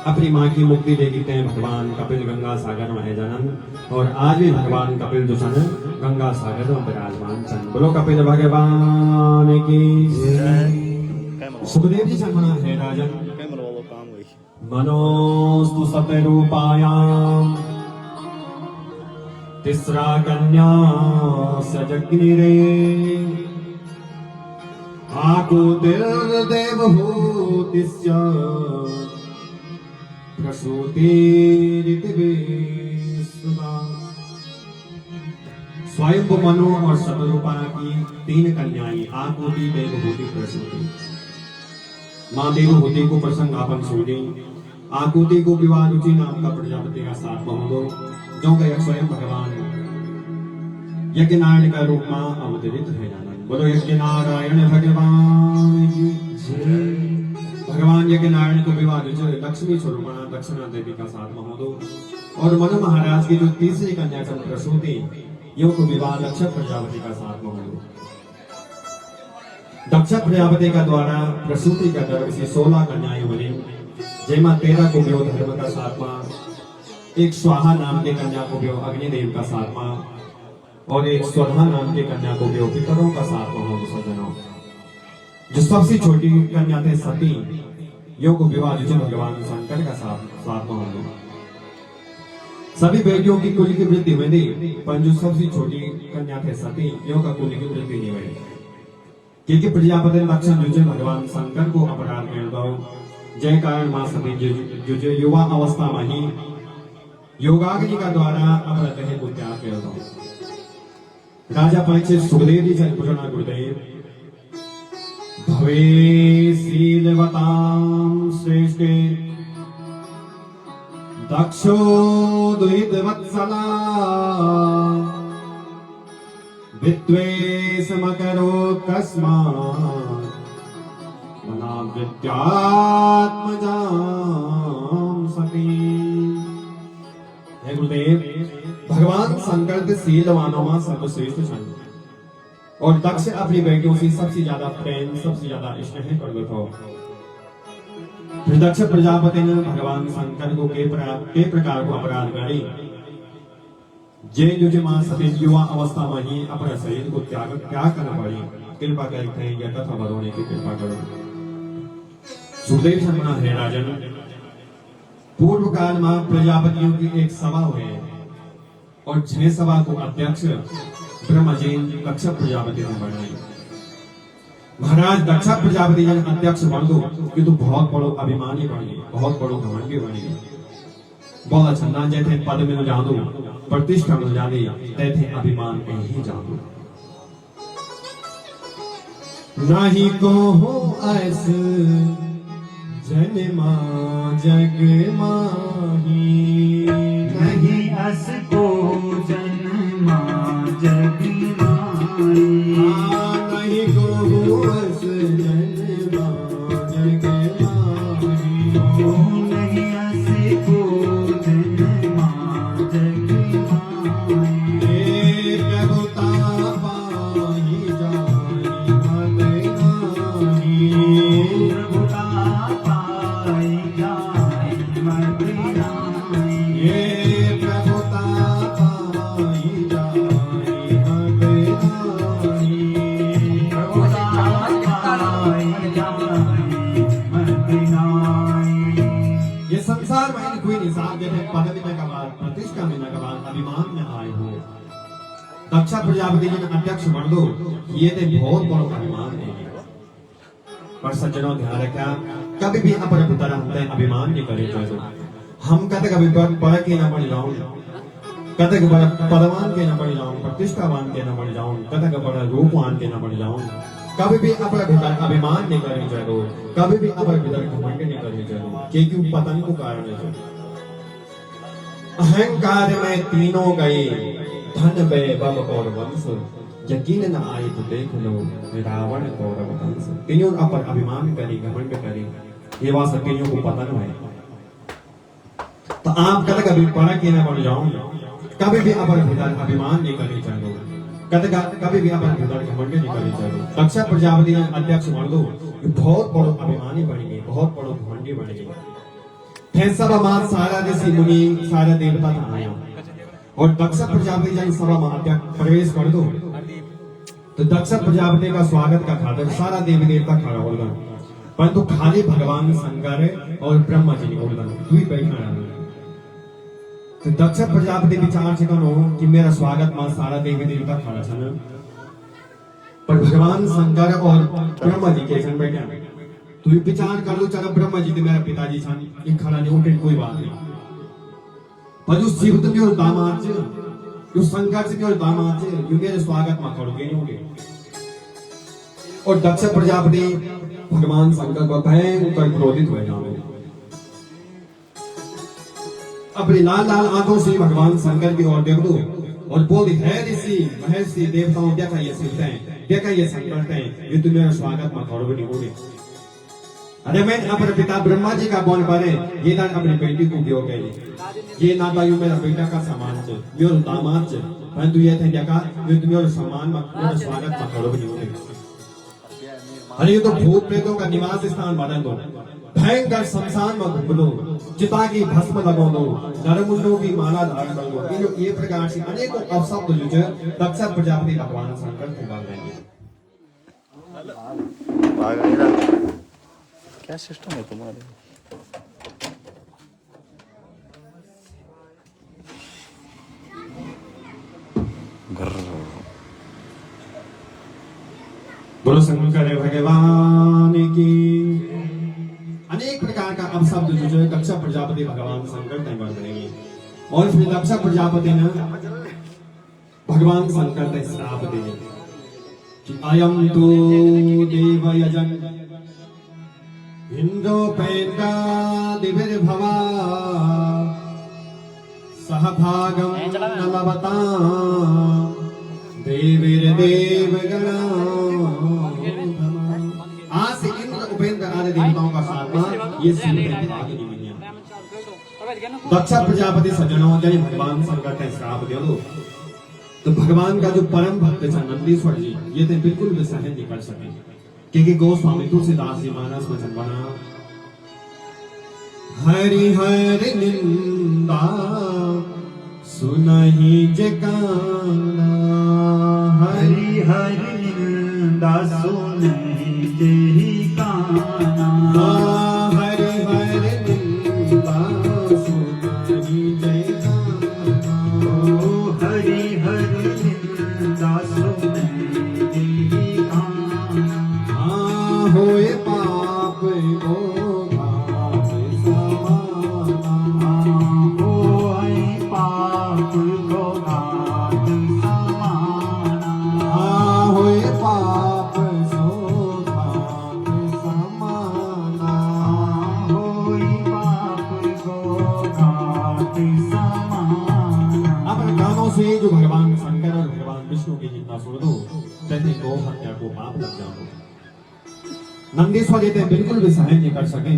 अपनी माँ की मुक्ति देगी ते भगवान कपिल गंगा सागर में है जनन और आज भी भगवान कपिल जो सन गंगा सागर में विराजमान सन। बोलो कपिल भगवान की। सुखदेव जी सन मना है राजन मनोस्तु सतरूपायाम तिस्रा कन्या सजग्निरे आकुतिर्देवहूतिश्च प्रसूतिरिति विश्रुता। स्वयं मनु और सतरूपा की 3 कन्याएं आकुति देवहूति प्रसूति। मां देवहूति को प्रसंग आपन सूझी। आकुति को विवाह रुचि नाम का प्रजापति का साथ बहुदो जो का स्वयं भगवान यज्ञ नारायण का रूप में अवतरित है जानन। बोलो यज्ञ नारायण भगवान की जय। भगवान यज्ञ नारायण को विवाह रुचि लक्ष्मी स्वरूपा दक्षिणा देवी का साथ बहुदो और मनु महाराज की जो तीसरी कन्या का प्रसूति यो को विवाह दक्ष प्रजापति का साथ बहुदो। दक्ष प्रजापति का द्वारा प्रसूति का गर्भ से 16 कन्याएं बनी जयमा 13 को व्यो धर्म का सातवा, एक स्वाहा नाम के कन्या को व्यो अग्निदेव का सातवा और एक स्वधा नाम के कन्या को व्यो पितरों का सातवा हो सज्जनों। जो सबसे छोटी कन्या थे सती यो को विवाह जो भगवान शंकर का सातवा हो। सभी बेटियों की कुल की वृद्धि हुई थी पर जो सबसे छोटी कन्या थे सती यो का कुल की वृद्धि नहीं हुई क्योंकि प्रजापति लक्षण जो भगवान शंकर को अपराध कर दो जय कारण मां सती जो युवा अवस्था में ही योगाग्नि का द्वारा अपना देह को त्याग कर दो। राजा परीक्षित सुखदेव जी से पूछना गुरुदेव भवे शीलवतां श्रेष्ठे दक्षो दुहित वत्सला विद्वेषमकरो कस्मात् मनाविद्यात्मजां सती। हे गुरुदेव भगवान शंकर शीलवानों में सर्वश्रेष्ठ छन और दक्ष अपनी बेटियों से सबसे ज्यादा प्रेम सबसे ज्यादा स्नेह करते थे। फिर दक्ष प्रजापति ने भगवान शंकर को के प्रकार को अपराध करी जय जो मां सती युवा अवस्था में ही अपने शरीर को त्याग करना पड़ी। कृपा करते हैं यह कथा बदलने की कृपा करो। सुखदेव शर्मा है राजन पूर्व काल में प्रजापतियों की एक सभा हुई और 6 सभा को अध्यक्ष ब्रह्मजीन दक्ष प्रजापति ने बनाई। महाराज दक्ष प्रजापति जन अध्यक्ष बन दो कि तू बहुत बड़ो अभिमानी बन गई बहुत बड़ो घमंडी बन गई। बहुत अच्छा ना जैसे पद में जा दो प्रतिष्ठा मिल जाती तैथे अभिमान में ही जादू नाही को हो ऐस जन्मा जग माही नहीं अस को जन्मा जग माही नहीं को हो ऐस जन्मा जग माही नहीं अस को जन्मा जग माही प्रभुता पाई जाई मत नाही प्रभुता पाई जाई मत नाही प्रभुता पाई जाई मत नाही प्रभुता पाई जाई मत नाही। ये संसार में कोई निशान जैसे पदवी में का बाद प्रतिष्ठा में का बाद अभिमान में आए हो। दक्ष प्रजापति जी ने अध्यक्ष बन दो ये ते बहुत बड़ो अभिमान है। पर सज्जनों ध्यान रखा कभी भी अपने भीतर हमने अभिमान नहीं करे चाहिए। हम कतक कभी बड़ा के न बन जाऊं कतक बड़ा पदवान के न बन जाऊं प्रतिष्ठावान के न बन जाऊं कतक बड़ा रूपवान के न बन जाऊं। कभी भी अपने भीतर अभिमान नहीं करनी चाहिए कभी भी अपने भीतर घमंड नहीं करनी चाहिए क्योंकि पतन को कारण है। अहंकार में तीनों गए, धन वैभव और वंश, यकीन न आए तो देख लो रावण कौरव कंस। तीनों अपन अभिमान करी, घमंड करी, ये बात सब तीनों को पता नहीं है। तो आप कद कभी पढ़ा के न बन जाओ, कभी भी अपन भीतर अभिमान नहीं करनी चाहिए, कभी भी अपन भीतर घमंड नहीं करनी चाहिए। दक्ष प्रजापति अध्यक्ष मान लो बहुत बड़ो अभिमानी बनेंगे, बहुत बड़ो घमंडी बनेंगे। फिर सब मात सारा ऋषि मुनि सारा देवता था आया और दक्ष प्रजापति जब सभा में अध्यक्ष प्रवेश कर दो तो दक्ष प्रजापति का स्वागत का खातिर सारा देवी देवता खड़ा हो गए, परंतु खाली भगवान शंकर और ब्रह्मा जी निकल गए, तू ही बैठा रहा। तो दक्ष प्रजापति विचार से करो कि मेरा स्वागत में सारा देवी देवता खड़ा था, पर भगवान शंकर और ब्रह्मा जी के संग बैठे। तू विचार कर लो, चलो ब्रह्मा जी तो मेरा पिताजी छन, ये खड़ा नहीं उठे कोई बात नहीं, पर जो शिव तो मेरे दामाद छे, जो शंकर से मेरे दामाद छे, जो मेरे स्वागत में करोगे नहीं होगे। और दक्ष प्रजापति भगवान शंकर को भयंकर क्रोधित हुए जाओगे, अपनी लाल लाल आंखों से भगवान शंकर की ओर देख दो और बोल दी, है ऋषि महर्षि देवताओं देखा ये शिव हैं, देखा ये शंकर हैं, ये तुम मेरा स्वागत में करोगे नहीं होगे। अरे मैं अपने पिता ब्रह्मा जी का बौन पड़े, ये दान अपनी बेटी को दियो गई, ये नाता यू मेरा बेटा का सम्मान छे, मेरा दामाद छे, परंतु ये थे देखा ये तुम मेरा सम्मान में मेरा स्वागत में करोगे नहीं होगे। अरे ये तो भूत प्रेतों का निवास स्थान बना दो, भयंकर शमशान में घूम लो, चिता की भस्म लगो दो, नरमुंडों की माला धारण कर लो। ये प्रकार से अनेकों अपशब्द जो दक्ष प्रजापति भगवान शंकर को बोल रहे हैं। क्या सिस्टम है तुम्हारे? बोलो शंकर भगवान की। अनेक प्रकार का अपशब्द जो है दक्ष प्रजापति भगवान शंकर ने बोल रहे हैं, और फिर दक्ष प्रजापति ने भगवान शंकर ने श्राप दिए कि अयम तो देव यजन इंद्रोपेन्द्रा दिविर्भवा सहभागं न लभता देवीर्देवगणा। आज से इंद्र उपेंद्र आदि देवताओं का साथ ये शिव ने भाग नहीं मिला। दक्ष प्रजापति सज्जनों जब भगवान शंकर का श्राप दे दो तो भगवान का जो परम भक्त था नंदीश्वर जी, ये तो बिल्कुल भी सहन नहीं कर सके, क्योंकि गोस्वामी तुलसीदास जी मानस वचन बना, हरि हरि निंदा सुनहि जकाना, हरि हरि निंदा सुनहि जेहि काना। हरि हरि निंदा सुनहि जकाना, हरि हरि निंदा सुनहि जेहि काना। होए पाप को घात समाना, होए पाप को घात समाना। होए पाप सो घात समाना, होए पाप को घात समाना। अपने कानों से जो भगवान शंकर और भगवान विष्णु की निंदा सुन दो, कहते गौ हत्या को पाप लग जाओ। नंदीश्वर ये बिल्कुल भी सहन नहीं कर सके,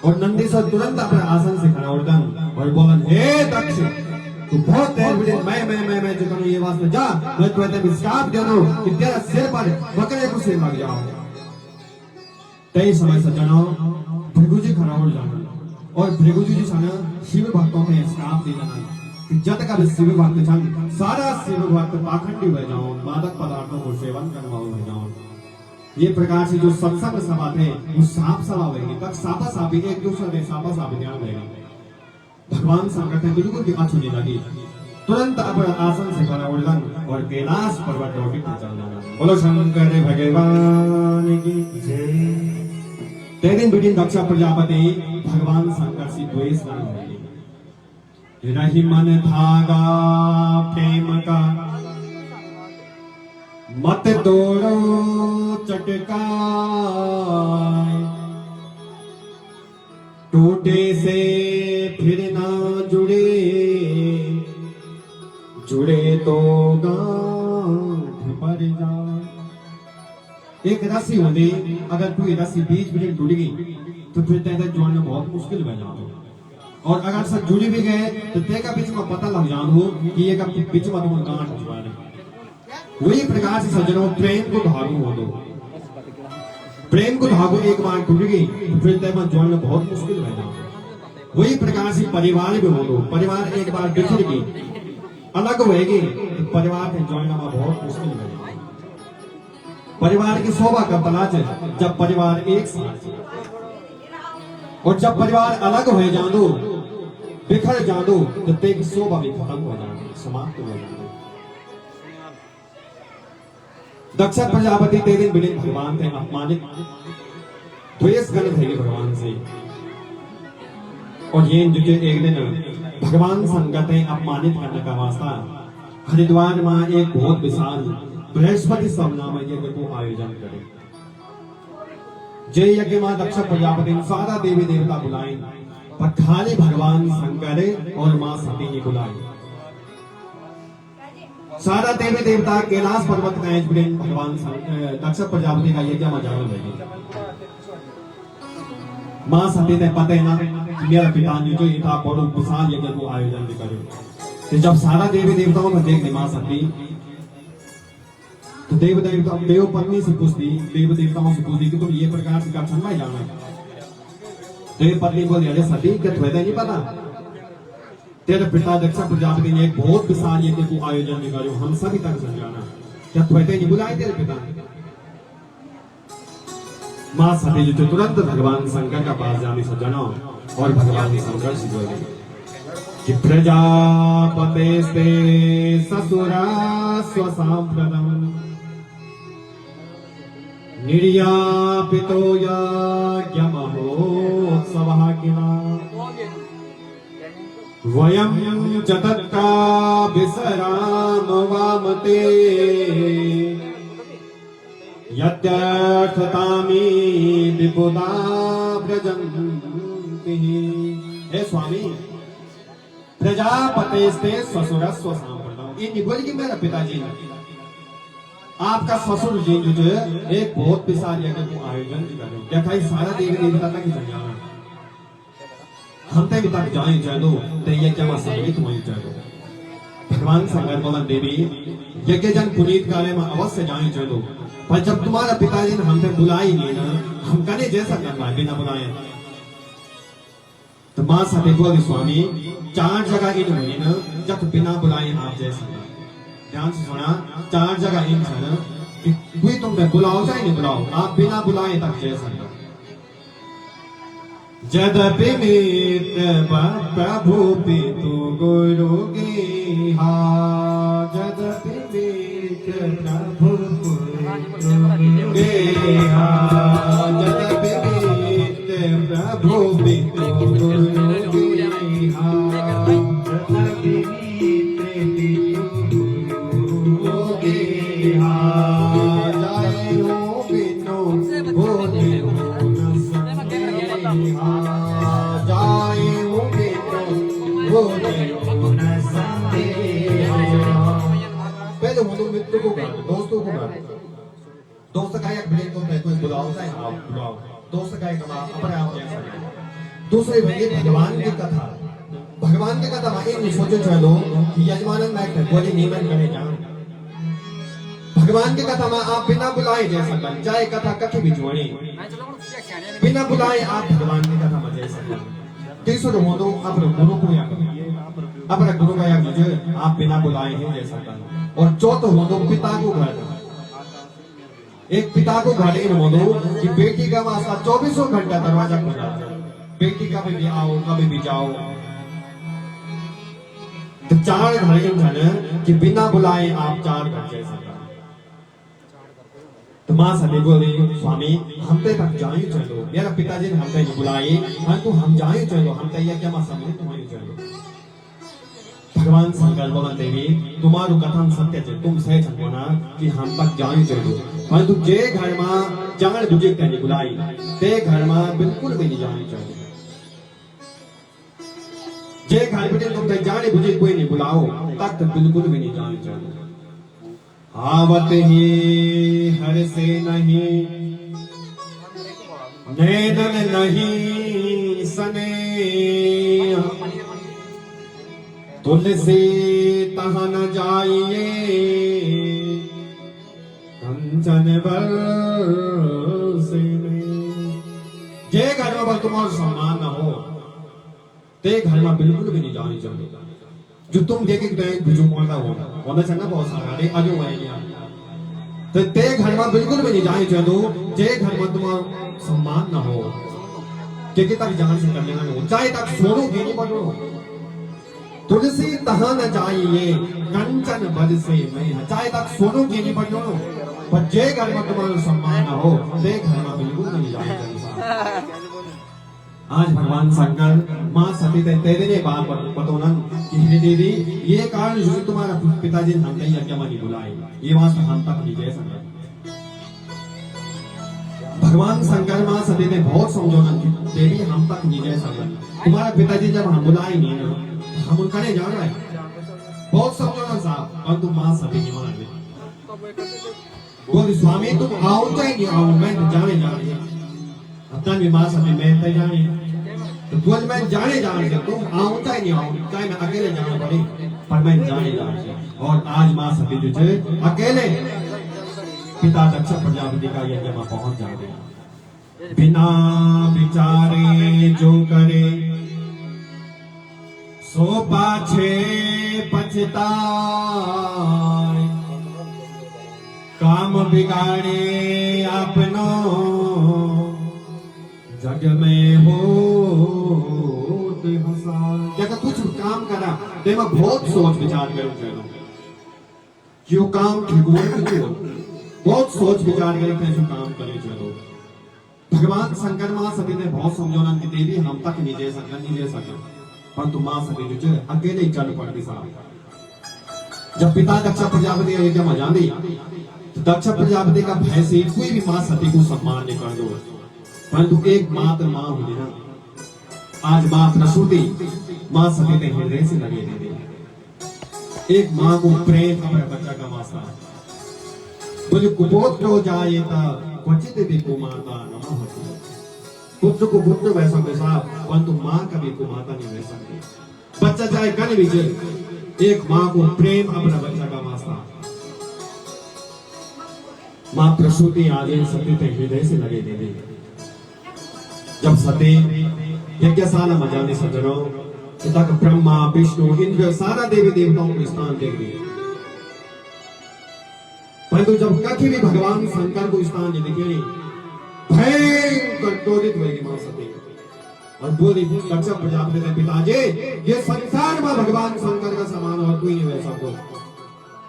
और नंदीश्वर तुरंत अपने आसन से खड़ा उठकर और बोलन, हे दक्ष तू बहुत देर बिले मैं जो कहूं ये वास्ते जा, मैं तुम्हें भी श्राप दे दूं कि तेरा सिर पर बकरे को सिर लग जाओ। तय समय सज्जनों भृगु जी खड़ा उठ जाना, और भृगु जी छना शिव भक्तों में श्राप दे देना कि जब तक शिव भक्त छन सारा शिव भक्त पाखंडी हो जाओ, मादक पदार्थों को सेवन करने वाले हो जाओ। ये प्रकार से जो सत्संग सभा थे वो साफ सभा होगी, तक साफा साफी एक दूसरे के साफा साफी ध्यान रहेगा। भगवान शंकर ने बिल्कुल भी अच्छी नहीं लगी, तुरंत अपने आसन से खड़ा उठकर और कैलाश पर्वत लौटी चल जाना। बोलो शंकर भगवान की जय। तेरे दिन दक्ष प्रजापति भगवान शंकर से द्वेष नहीं, रही मन धागा प्रेम का मत तोड़ो चटका, टूटे से फिर ना जुड़ जुड़े तो गांठ पर जा। एक रस्सी होती, अगर तू ये रस्सी बीच में टूट गई तो फिर तेरे जोड़ना बहुत मुश्किल बन जाता। और अगर सब जुड़ी भी गए तो तेरा बीच में पता लग जान हो कि ये बीच में तुम गांठ छुपा रहे। वही प्रकार से सज्जनों प्रेम को धागो हो दो। प्रेम को धागो एक बार टूट गई तो फिर तेरे जोड़ना बहुत मुश्किल बन जाता। वही प्रकार से परिवार भी हो दो। परिवार एक बार बिखर गई, अलग होएगी तो परिवार में जोड़ना बहुत मुश्किल बन जाता। परिवार की शोभा का पलाच जब परिवार एक साथ, और जब परिवार अलग हो जादो, बिखर जादो तो तेरी शोभा भी खत्म हो जाती, समाप्त हो जाती। दक्ष प्रजापति ते दिन बिलिन भगवान थे अपमानित, द्वेष गण थे भगवान से। और ये जो एक दिन भगवान संगत अपमानित करने का वास्ता हरिद्वार में एक बहुत विशाल बृहस्पति नाम यज्ञ को आयोजन करे। जय यज्ञ में दक्ष प्रजापति सारा देवी देवता बुलाए, पर खाली भगवान शंकर और मां सती ही बुलाए। सारा देवी देवता कैलाश पर्वत का भगवान दक्ष प्रजापति का यज्ञ में जाने लगे। मां सती ने पता है ना मेरा पिता ने जो था बड़ो विशाल यज्ञ को आयोजन करे। तो जब सारा देवी देवताओं को देख मां सती तो देव पत्नी से पूछती, देव देवताओं से पूछती कि तुम ये प्रकार से कब में जाना। देव पत्नी बोली अरे सती क्या तुम्हें नहीं पता, तेरे पिता दक्ष प्रजापति ने एक बहुत विशाल यज्ञ को आयोजन करो, हम सभी तक समझाना, क्या तुम्हें नहीं बुलाए तेरे पिता। मां सती जो तुरंत भगवान शंकर का पास जाने से जना और भगवान शंकर से बोले कि प्रजापते ससुरा स्वसाम्प्रदम् निर्यापितो यज्ञमहोत्सवः किल वयं च तत्का विसराम वामते यत्यर्थतामि विपुदा व्रजन्ति। हे स्वामी, प्रजापतेस्ते ससुरा स्वसाम्प्रदम्, ये नहीं बोली कि मेरा पिताजी आपका ससुर जी जो एक बहुत विशाल यज्ञ को आयोजन करे। देखा सारा देवी देवता तक जाना, हम तक भी तक जाए चलो तो यज्ञ में सम्मिलित होई चलो। भगवान शंकर बोला देवी यज्ञ जन पुनीत कार्य में अवश्य जाए चलो, पर जब तुम्हारा पिताजी ने हमसे बुलाई नहीं ना, हम कने जैसा करना है बिना बुलाए। तो मां सती बोली स्वामी 4 जगह इन हुई ना जब बिना बुलाए आप जैसा। ध्यान से सुना, 4 जगह इन है ना कि कोई तुमने बुलाओ चाहे नहीं बुलाओ, आप बिना बुलाए तक जैसा। यद्यपि मित्र प्रभु पितु गुरु गेहा, यद्यपि मित्र प्रभु पितु गेहा, यद्यपि मित्र प्रभु पितु गुरु गेहा, यद्यपि मित्र पितु गेहा, जाए हो बिनु बोले पहले वो लोग मित्र को गाते, दोस्तों को गाते। दोस्त का एक भाई तो कोई बुलाओ चाहे आप बुलाओ, दोस्त का एक अपने आप जैसा। दूसरे भाई भगवान की कथा, भगवान की कथा में इन सोचो चलो कि यजमानन में बोली नियमन करे जाओ। भगवान की कथा में आप बिना बुलाए जैसा कर, चाहे कथा कथी भी जोड़े, बिना बुलाए आप भगवान की कथा में जैसा कर। तीसरा हो दो अपने गुरु को याद करो, अपने गुरु का याद कीजिए आप बिना बुलाए हैं जैसा कर। और चौथा हो दो पिता को घर, एक पिता को घर इन हो दो कि बेटी का वास्ता 24 घंटा दरवाजा खुला, बेटी कभी भी आओ कभी भी जाओ। तो 4 घर कि बिना बुलाए आप 4 घर जैसा कर। तो मां सती बोली स्वामी हम तक जाए चलो, मेरा पिताजी ने हम तक बुलाए परंतु हम जाए चलो, हम तैयार क्या मां सम्मिलित होए चलो। भगवान शंकर बोला देवी तुम्हारो कथन सत्य है, तुम सही छो ना कि हम तक जाए चलो, परंतु जे घर में जान बुझे के नहीं बुलाई ते घर में बिल्कुल भी नहीं जाए चलो। जे घर में तुम जाने बुझे कोई नहीं बुलाओ तक बिल्कुल भी नहीं जाने चाहिए। आवत ही हर से नहीं नैनन नहीं सने तुलसी तहाँ न जाइए कंचन बरसे जे घर में तुम्हारा सम्मान न हो ते घर में बिल्कुल भी नहीं जानी चाहिए। जो तुम देखे बुजुर्ग होना चाहिए बहुत सारा अरे आगे तो ते घर में बिल्कुल भी नहीं जानी चाहिए। जे घर में तुम्हारा सम्मान न हो क्योंकि तक जान से करने हो चाहे तक सोनो की नहीं पढ़ो तुलसी तहाँ न जाइए कंचन बद से मैं चाहे तक सोनो की नहीं पढ़ो पर जे घर में तुम्हारा सम्मान न हो ते घर में बिल्कुल नहीं जानी चाहिए। आज भगवान शंकर माँ सती तेरे ने बात बतौना कि हे देवी ये कारण जो तुम्हारा पिताजी ने हमने यज्ञ में नहीं बुलाए ये वास्तव हम तक नहीं कह सकते। भगवान शंकर माँ सती ने बहुत समझौना कि देवी हम तक नहीं कह सकते तुम्हारा पिताजी जब हम बुलाए नहीं ना हम उनका नहीं जान रहे बहुत समझौना साहब और तुम माँ सती नहीं मान रहे बोल स्वामी तुम आओ चाहे नहीं आओ मैं जाने जा रही अपना भी माँ सती मैं तय जाने तो तुझ मैं जाने से तुम आओ चाहे नहीं आओ चाहे मैं अकेले जाना पड़े पर मैं जाने जा रही और आज माँ सती जो है अकेले पिता दक्ष प्रजापति का यज्ञ में पहुंच जाते बिना विचारे जो करे सो पाछे पछताए काम बिगाड़े अपनो जग में हो जगह कुछ काम करा ते मैं बहुत सोच विचार करूं जो काम ठीक हो बहुत सोच विचार करके जो काम करे चलो। भगवान शंकर माँ सती ने बहुत समझौना कि देवी हम तक नहीं दे सकते परंतु माँ सती जो अकेले ही चल पड़ती साहब। जब पिता दक्ष प्रजापति अयोध्या में जाने तो दक्ष प्रजापति का भय से कोई भी माँ सती को सम्मान नहीं कर दो परंतु एक मात्र माँ हुई ना आज माँ प्रसूति माँ सती ने हृदय से लगे दे एक माँ को प्रेम अपने बच्चा का वास्ता बोले कुपोत्र हो जाए क्वचित भी कुमाता न होती पुत्र को पुत्र वैसा वैसा परंतु माँ कभी कुमाता नहीं वह सकती। बच्चा चाहे कन विजय एक माँ को प्रेम अपना बच्चा का वास्ता माँ प्रसूति आगे सती के हृदय से लगे दे जब सती यज्ञशाला में जाने सज्जनों तक ब्रह्मा विष्णु इंद्र सारा देवी देवताओं को स्थान दे दिए परंतु जब कभी भी भगवान शंकर को स्थान नहीं दिखे भयंकर क्रोधित हुएगी मां सती और बोली दक्ष प्रजापति ने पिताजी ये संसार में भगवान शंकर का समान और कोई नहीं वैसा को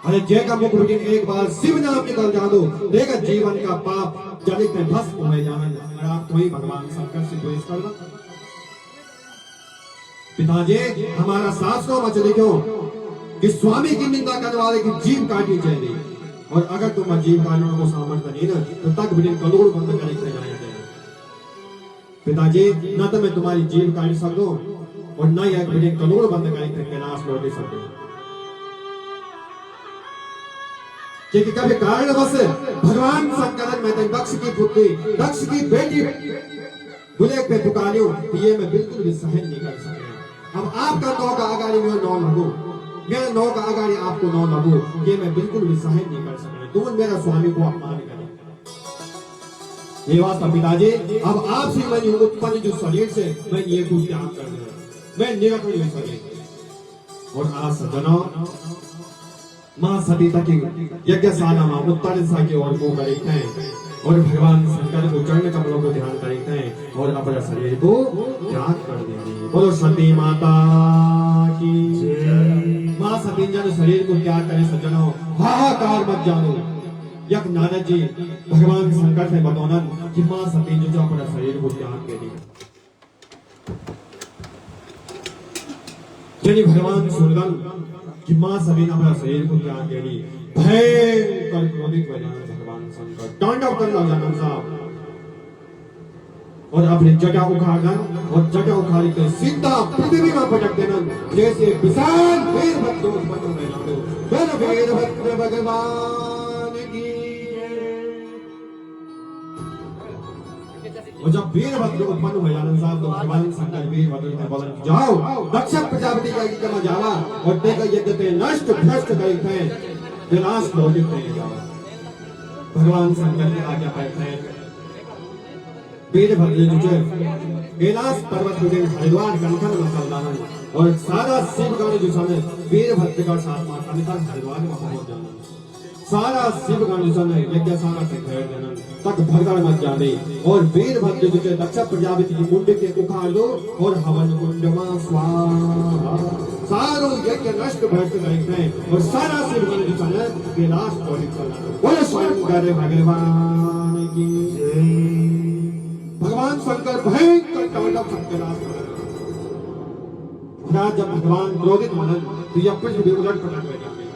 अरे जय का मुख उठे एक बार शिव नाम निकल जा दो देखा जीवन का पाप जलित में भस्म हो जाना अगर आप कोई भगवान शंकर से द्वेष कर दो पिताजी हमारा शास्त्रों में चले क्यों कि स्वामी की निंदा करने वाले की जीव काटनी चाहिए और अगर तुम जीव काटने को सामर्थ्य नहीं ना तो तक भी करोड़ बंद करके जाने पिताजी न तो मैं तुम्हारी जीव काट सकूं और न यह करोड़ बंद करके नाश लौट सकूं क्योंकि कभी कारण बस भगवान शंकर में दक्ष की पुत्री दक्ष की बेटी बुले पे पुकारियो ये मैं बिल्कुल भी सहन नहीं कर सकता। अब आपका नौ का आगाड़ी में नौ लगो मेरा नौ का आगाड़ी आपको नौ लगो ये मैं बिल्कुल भी सहन नहीं कर सकता। तुम मेरा स्वामी को अपमान करें ये वास्ता पिताजी अब आपसे मैंने उत्पन्न जो शरीर से मैं ये कुछ त्याग कर दिया मैं निरखण नहीं सके और आज सज्जनों मां सती तक यज्ञशाला में उत्तर दिशा की ओर को करते हैं और भगवान शंकर को चरण कमलों को ध्यान करते हैं और अपने शरीर को त्याग कर देंगे। बोलो सती माता की मां सती जन शरीर को त्याग करें सज्जनों हाहाकार मत जानो। यक नारद जी भगवान शंकर से बतौना कि मां सती जो अपने शरीर को त्याग करें यदि भगवान सुनगन कि मां सती ने अपना शरीर को त्याग करी भयंकर क्रोधित हो जाना भगवान शंकर तांडव कर लग जाना साहब और अपनी जटा उखाड़ना और जटा उखाड़ के सीधा पृथ्वी में पटक देना जैसे विशाल वीरभद्र उत्पन्न हो गया। बोल वीरभद्र भगवान की और जब वीरभद्र उत्पन्न हो जाना साहब तो भगवान शंकर वीरभद्र ने बोला जाओ दक्ष प्रजापति का यज्ञ में जावा और तेरा यज्ञ ते नष्ट भ्रष्ट करते विनाश भोजित नहीं जावा। भगवान शंकर की आज्ञा पाते हैं वीरभद्र जो कैलाश पर्वत पे हरिद्वार कंकन में चल रहा और सारा शिवगण जो समय वीरभद्र का साथ माता ने हरिद्वार में पहुंच जाना सारा शिवगण जो समय यज्ञ सारा से घेर देना तक भगदड़ मच जाने और वीरभद्र जो दक्ष प्रजापति की मुंड के उखाड़ दो और हवन कुंड में स्वाहा सारो यज्ञ नष्ट भ्रष्ट करते हैं और सारा शिवगण जो समय कैलाश पहुंच चला बोले शंकर भगवान की जय। भगवान शंकर भयंकर तांडव करते जब भगवान क्रोधित मनन तो यह कुछ भी उलट पलट हो जाते हैं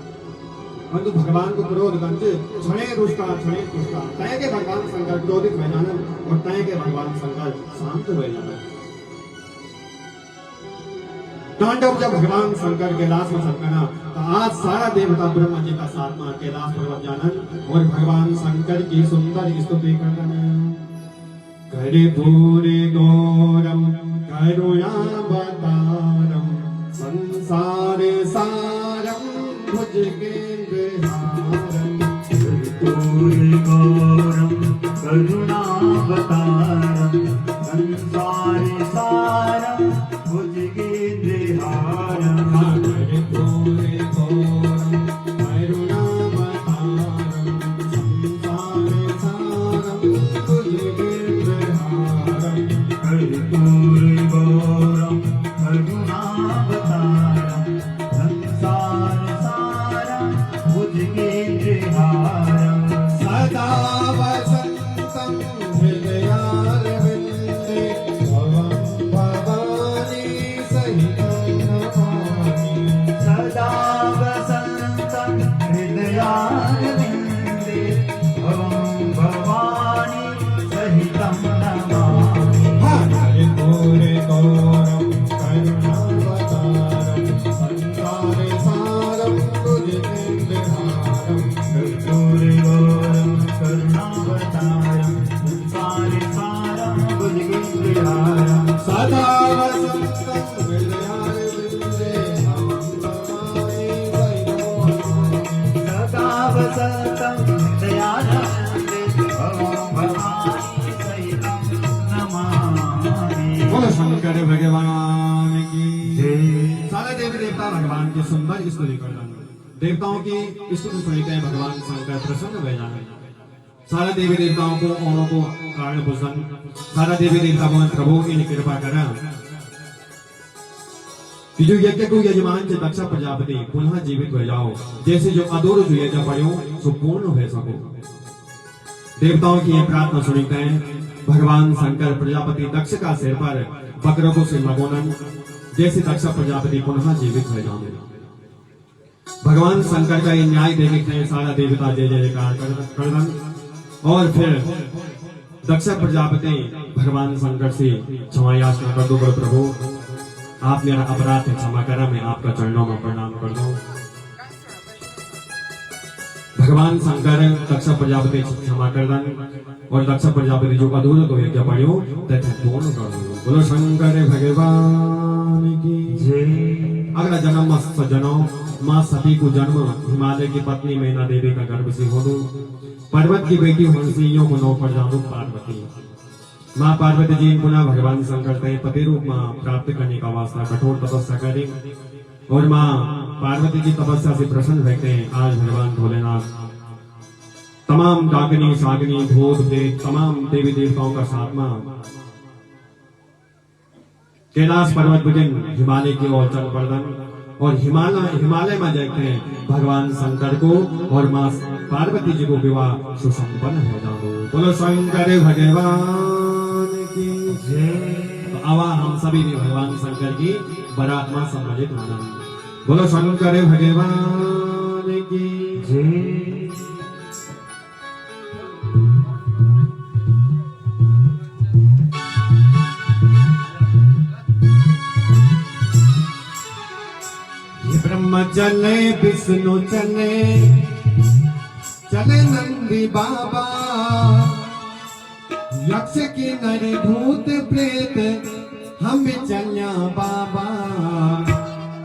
परंतु भगवान को क्रोध करते क्षणे रुष्टा क्षणे पुष्टा तय के भगवान शंकर क्रोधित हो जाना और तय के भगवान शंकर शांत हो जाना। तांडव जब भगवान शंकर कैलाश में चलना तो आज सारा देवता ब्रह्मा जी का साथ में कैलाश पर्वत जाना और भगवान शंकर की सुंदर स्तुति करना। कर्पूरे गौरम करुणावतारम संसार सारम भुजगेन्द्रहारम कर्पूरे गौरम करुणावतारम संसार सारम भुजगेन्द्रहारम कर्पूरे गौरम करुणावतारम संसार सारम कर्पूरे गौरम करुणावतारम संसार सारम भुजगेन्द्रहारम सदा वसन्तं हृदयारविन्दे भवं भवानी सहितं नमामि सदा वसन्तं हृदयारविन्दे भवं भवानी सहितं नमामि। कर्पूरे गौरम करुणावतारम संसार सारम भुजगेन्द्रहारम कर्पूरे गौरम करुणावतारम संसार सारं भुजगेन्द्रहारं सदा वसन्तं हृदयारविन्दे भवं भवानी सहितं नमामि सदा वसन्तं हृदयारविन्दे भवं भवानी सहितं नमामि। बोलो शंकर भगवान की जय। सारे देवी देवता भगवान की सुंदर स्तुति कर रहे हैं। देवताओं की स्तुति सुनकर भगवान शंकर प्रसन्न हो जाए। सारा देवी देवताओं को औरों को कारण भूषण सारा देवी देवता को प्रभु की कृपा करा कि जो यज्ञ को यजमान से दक्ष प्रजापति पुनः जीवित हो जाओ जैसे जो अधूर जो यज्ञ पड़ो सो पूर्ण हो सको। देवताओं की यह प्रार्थना सुनते हैं भगवान शंकर प्रजापति दक्ष का सिर पर बकरों से लगोनन जैसे दक्ष प्रजापति पुनः जीवित हो जाओ। भगवान शंकर का ये न्याय देखते हैं सारा देवता जय जयकार करदन और फिर दक्ष प्रजापति भगवान शंकर से क्षमा याचना कर दो प्रभु आप मेरा अपराध क्षमा करा मैं आपका चरणों में प्रणाम कर दूं। भगवान शंकर दक्ष प्रजापति क्षमा कर दन और दक्ष प्रजापति जो अधूर तो यज्ञ पढ़ियो तथा पूर्ण कर दो। बोलो शंकर भगवान की जय। अगला जन्म सज्जनों माँ सती को जन्म हिमालय की पत्नी मैना देवी का गर्भ से हो दो पर्वत की बेटी हंसियों को नौ पर जादू पार्वती माँ पार्वती जी पुनः भगवान शंकर के पति रूप में प्राप्त करने का वास्ता कठोर तपस्या करें और माँ पार्वती की तपस्या से प्रसन्न रहते हैं। आज भगवान भोलेनाथ तमाम डाकिनी सागिनी भूत प्रेत तमाम देवी देवताओं का साथ में कैलाश पर्वत भुजन हिमालय की ओर चल पड़न और हिमालय में देखते हैं भगवान शंकर को और माँ पार्वती जी को विवाह सुसंपन्न हो जाओ। बोलो शंकर भगवान की जय। तो आवा हम सभी भी भगवान शंकर की बारात में सम्मिलित होना। बोलो शंकर भगवान की जय। चले विष्णु चले चले नंदी बाबा यक्ष की नर भूत प्रेत हम भी चलिया बाबा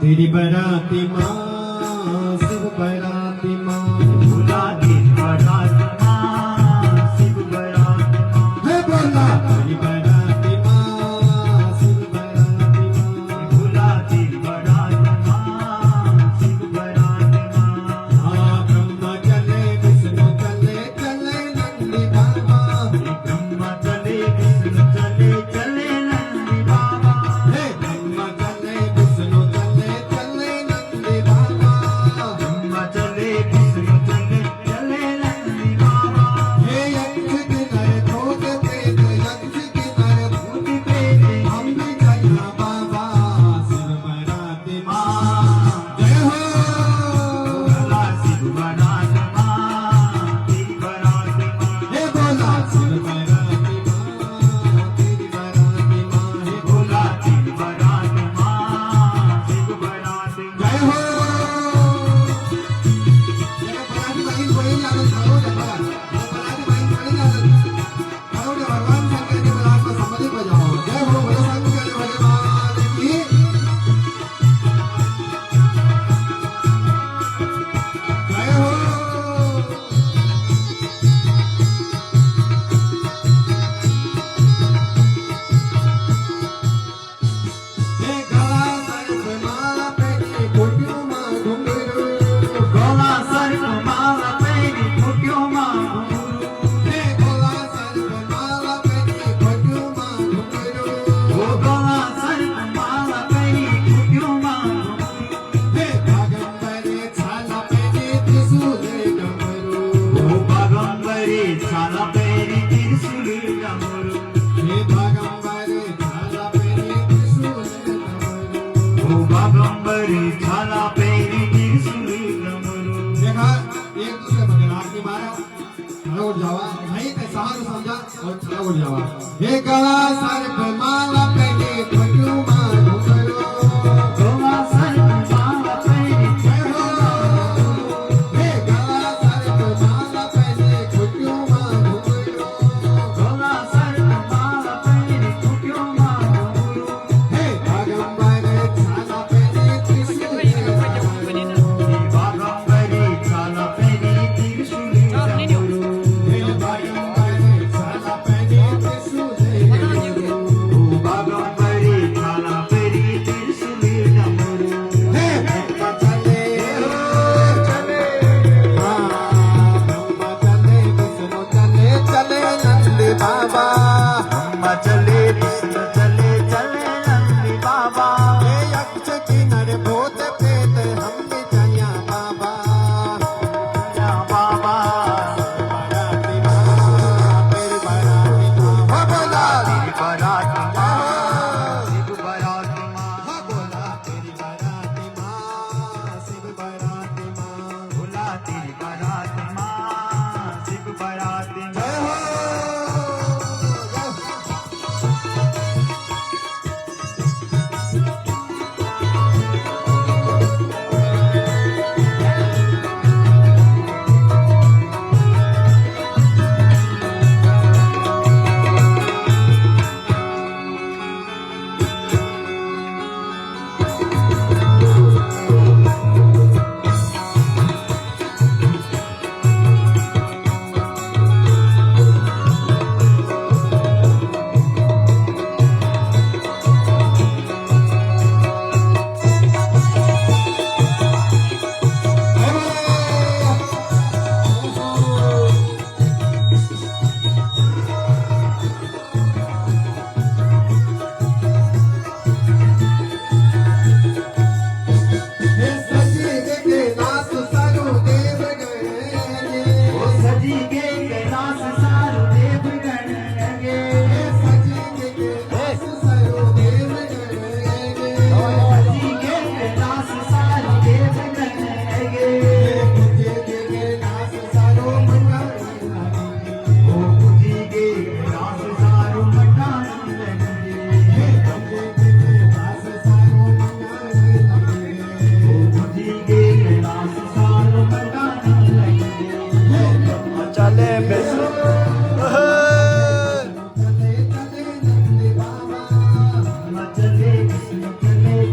तेरी बराती माँ शिव बराती माँ भोला तेरी बारात माँ शिव बारात माँ है बोला तेरी बराती माँ शिव बराती माँ भोला तेरी बारात माँ शिव बारात माँ हाँ ब्रह्मा चले विष्णु चले चले नंदी बाबा ब्रह्मा चले विष्णु चले चले नंदी बाबा हे ब्रह्मा चले विष्णु चले चले नंदी बाबा ब्रह्मा चले विष्णु चले चले नंदी बाबा हे यक्ष की नर भूत प्रेत यक्ष की नर भूत भूत प्रेत हम भी चलिया बाबा शिव बराती माँ जय हो भोला शिव बारात माँ तेरी बारात माँ हे बोला शिव बराती माँ तेरी बराती माँ हे भोला तेरी बारात माँ शिव बारात माँ जय हो जय बराती माँ की कोई लागत करो जय बराती माँ की कोई लागत करो जय भगवान शंकर के बरात को संबंधित बजाओ जय हो बोलो शंकर भगवान की जय हो हे गला सर्प माला पेटी कोटियों माँ घुंघरू गोला सर्प माला पैरी फुट्यो माँ घुंघरू हे गला सर्प माला पेटी कोटियों माँ घुंघरू ओ गोला सर्प माला पैरी फुट्यो माँ घुंघरू हे भागंबरे छाला पेटी त्रिशूल डमरू ओ बागंबरी छाला पैरी त्रिशूल डमरू हे भागंबरे छाला पेटी त्रिशूल डमरू ओ बागंबरी छाला पैरी त्रिशूल डमरू देखा एक दूसरे मगर आपकी मारा खड़ा उठ जावा नहीं तो साहब समझा और खड़ा उठ जावा हे गला सर्प माला पेटी कोटियों माँ घुंघरू गोला सर्प माला पैरी जय हो हे गला सर्प माला पेटी कोटियों माँ घुंघरू गोला सर्प माला पैरी फुट्यो माँ घुंघरू हे भागंबरे छाला पेटी त्रिशूल डमरू बागंबरी छाला पैरी त्रिशूल डमरू हे भागंबरे छाला पेटी त्रिशूल डमरू ओ बागंबरी छाला पैरी त्रिशूल डमरू हे ब्रह्मा चले चले हाँ ब्रह्मा चले विष्णु चले चले नंदी बाबा ब्रह्मा चले विष्णु चले चले नंदी बाबा हे यक्ष की नर भूत प्रेत हम भी चलिया बाबा या बाबा बराती माँ तेरी बराती माँ हो बोला तेरी बारात माँ शिव बारात माँ हो बोला तेरी बराती माँ शिव बराती माँ भोला तेरी बारात माँ शिव बारात जय माँ हो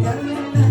कर लेना